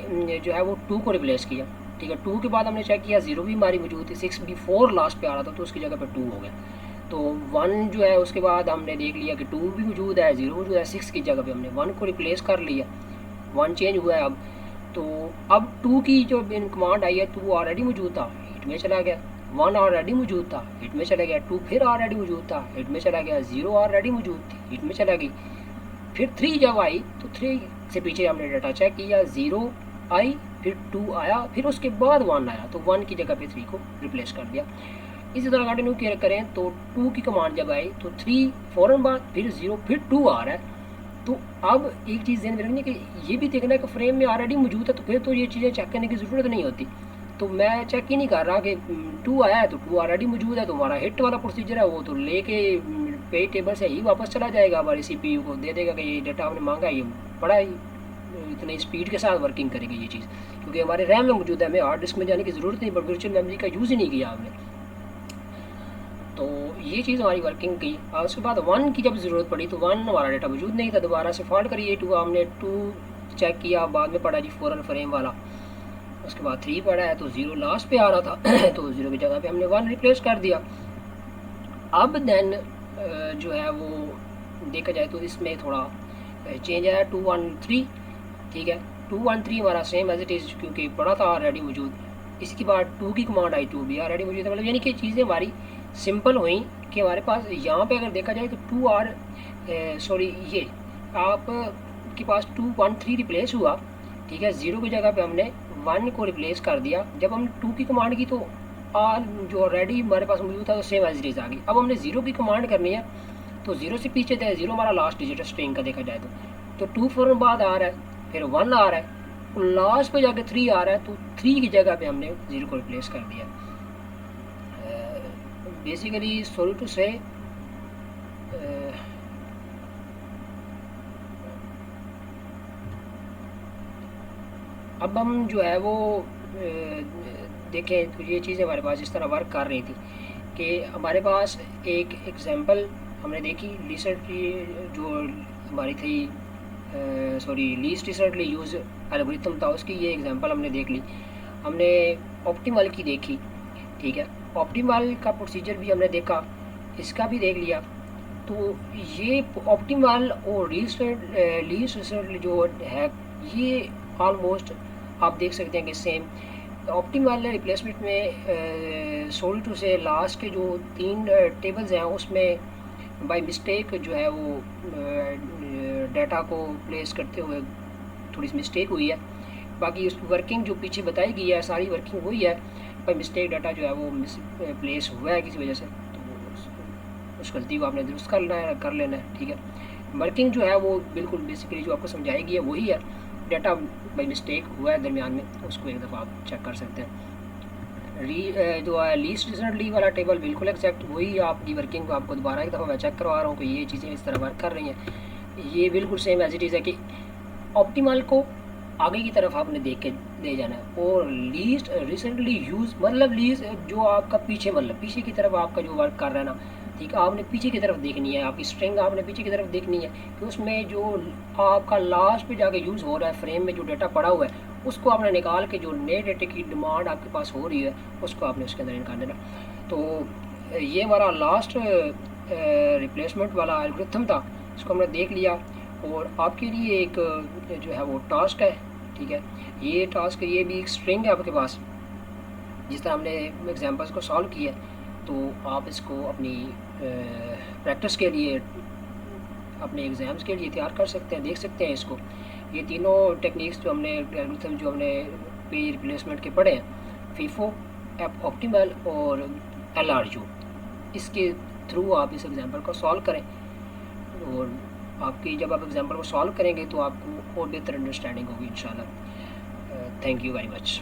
जो है वो 2 को रिप्लेस किया, ठीक है। 2 के बाद हमने चेक किया 0 भी हमारी मौजूद थी, 6 भी 4 लास्ट पे आ रहा था तो उसकी जगह पे 2 हो गया। तो 1 जो है उसके बाद हमने देख लिया कि 2 भी मौजूद है, 0 मौजूद है, 6 की जगह पे हमने 1 को रिप्लेस कर लिया, 1 चेंज हुआ है अब। तो अब 2 की जो कमांड आई है 2 ऑलरेडी मौजूद था, हिट में चला गया, 1 ऑलरेडी मौजूद था, हिट में चला गया, 2 फिर ऑलरेडी मौजूद था, हिट में चला गया, 0 ऑलरेडी मौजूद थी, हिट में चला गई। फिर 3 जब आई तो 3 से पीछे हमने डाटा चेक किया, 0 आई, फिर 2 आया, फिर उसके बाद 1 आया, तो 1 की जगह पे 3 को रिप्लेस कर दिया। इसी तरह कंटिन्यू करें तो 2 की कमांड जब आई तो 3 फ़ौरन बाद, फिर 0, फिर 2 आ रहा है। तो अब एक चीज़ ध्यान में रखनी कि ये भी देखना है कि फ्रेम में ऑलरेडी मौजूद है, तो फिर तो ये चीज़ें चेक करने की ज़रूरत नहीं होती। तो मैं चेक ही नहीं कर रहा कि 2 आया है तो 2 ऑलरेडी मौजूद है, तो हमारा हिट वाला प्रोसीजर है वो तो लेके पेज टेबल से ही वापस चला जाएगा, हमारे CPU को दे देगा कि ये डाटा हमने मांगा है, ये बड़ा ही इतने स्पीड के साथ वर्किंग करेगी ये चीज़, क्योंकि हमारे रैम में मौजूद है, हमें हार्ड डिस्क में जाने की ज़रूरत नहीं, पर वर्चुअल मेमोरी का यूज़ ही नहीं किया हमने। तो ये चीज़ हमारी वर्किंग की। और उसके बाद 1 की जब ज़रूरत पड़ी तो 1 हमारा डाटा मौजूद नहीं था, दोबारा से फॉल्ट करिए 2 हमने 2 चेक किया, बाद में पढ़ा जी फ़ौरन फ्रेम वाला, उसके बाद 3 पढ़ा है तो 0 लास्ट पे आ रहा था तो 0 की जगह पे हमने 1 रिप्लेस कर दिया। अब देन जो है वो देखा जाए तो इसमें थोड़ा चेंज आया 2 1 3, ठीक है। 2 1 3 हमारा सेम एज इट इज़ क्योंकि पड़ा था ऑलरेडी मौजूद। इसके बाद 2 की कमांड आई, 2 भी ऑलरेडी मौजूद है, मतलब यानी कि चीज़ें हमारी सिंपल हुई कि हमारे पास यहाँ पे अगर देखा जाए तो 2 और सॉरी ये आप के पास 2 1 3 रिप्लेस हुआ, ठीक है। 0 की जगह पे हमने 1 को रिप्लेस कर दिया। जब हमने 2 की कमांड की तो आल जो ऑलरेडी हमारे पास मौजूद था तो सेम एज इट इज़ आ गई। अब हमने 0 की कमांड करनी है तो 0 से पीछे थे, 0 हमारा लास्ट डिजिट है स्ट्रिंग का देखा जाए तो 2 फ़ौरन बाद आ रहा है, फिर 1 आ रहा है, लास्ट पे जाके 3 आ रहा है, तो 3 की जगह पे हमने 0 को रिप्लेस कर दिया। बेसिकली सॉरी टू से अब हम जो है वो देखें तो ये चीज़ें हमारे पास इस तरह वर्क कर रही थी कि हमारे पास एक एग्जांपल हमने देखी रिसेंटली जो हमारी थी sorry least recently use algorithm था, उसकी ये एग्जांपल हमने देख ली। हमने ऑप्टिमल की देखी, ठीक है। ऑप्टिमल का प्रोसीजर भी हमने देखा, इसका भी देख लिया। तो ये ऑप्टिमल और लीस्ट रिसेंटली जो है ये ऑलमोस्ट आप देख सकते हैं कि सेम। ऑप्टिमल रिप्लेसमेंट में सोल्ड टू से लास्ट के जो 3 टेबल्स हैं उसमें बाय मिस्टेक जो है वो डाटा को प्लेस करते हुए थोड़ी सी मिस्टेक हुई है। बाकी उसकी वर्किंग जो पीछे बताई गई है सारी वर्किंग वही है, बाय मिस्टेक डाटा जो है वो प्लेस हुआ है किसी वजह से, तो उस गलती को आपने दुरुस्त कर लेना है, ठीक है। वर्किंग जो है वो बिल्कुल बेसिकली जो आपको समझाएगी है वही है। डाटा बाई मिस्टेक हुआ है दरमियान में, उसको एक दफ़ा आप चेक कर सकते हैं। जो लीस्ट रिसेंटली वाला टेबल बिल्कुल एग्जैक्ट वही आपकी वर्किंग को आपको दोबारा एक दफ़ा मैं चेक करवा रहा हूँ कि ये चीज़ें इस तरह वर्क कर रही हैं। ये बिल्कुल सेम एज इट इज़ है कि ऑप्टिमल को आगे की तरफ आपने देख के दे जाना है, और लीस्ट रिसेंटली यूज़ मतलब लीस्ट जो आपका पीछे मतलब पीछे की तरफ आपका जो वर्क कर रहा है ना, ठीक है, आपने पीछे की तरफ देखनी है, आपकी स्ट्रिंग आपने पीछे की तरफ देखनी है कि उसमें जो आपका लास्ट पे जाके यूज़ हो रहा है फ्रेम में जो डाटा पड़ा हुआ है उसको आपने निकाल के जो नए डाटे की डिमांड आपके पास हो रही है उसको आपने उसके अंदर निकाल देना। तो ये हमारा लास्ट रिप्लेसमेंट वाला एल्गोरिथम था, इसको हमने देख लिया। और आपके लिए एक जो है वो टास्क है, ठीक है। ये टास्क ये भी एक स्ट्रिंग है आपके पास, जिस तरह हमने एग्जांपल्स को सॉल्व किया, तो आप इसको अपनी प्रैक्टिस के लिए अपने एग्ज़ाम्स के लिए तैयार कर सकते हैं, देख सकते हैं इसको। ये तीनों टेक्निक्स जो हमने एल्गोरिथम जो हमने पेज रिप्लेसमेंट के पढ़े हैं, फीफो, ऑप्टिमल और LRU, इसके थ्रू आप इस एग्जांपल को सॉल्व करें। और आपकी जब आप एग्जांपल को सॉल्व करेंगे तो आपको और बेहतर अंडरस्टैंडिंग होगी इंशाल्लाह। Thank you very much.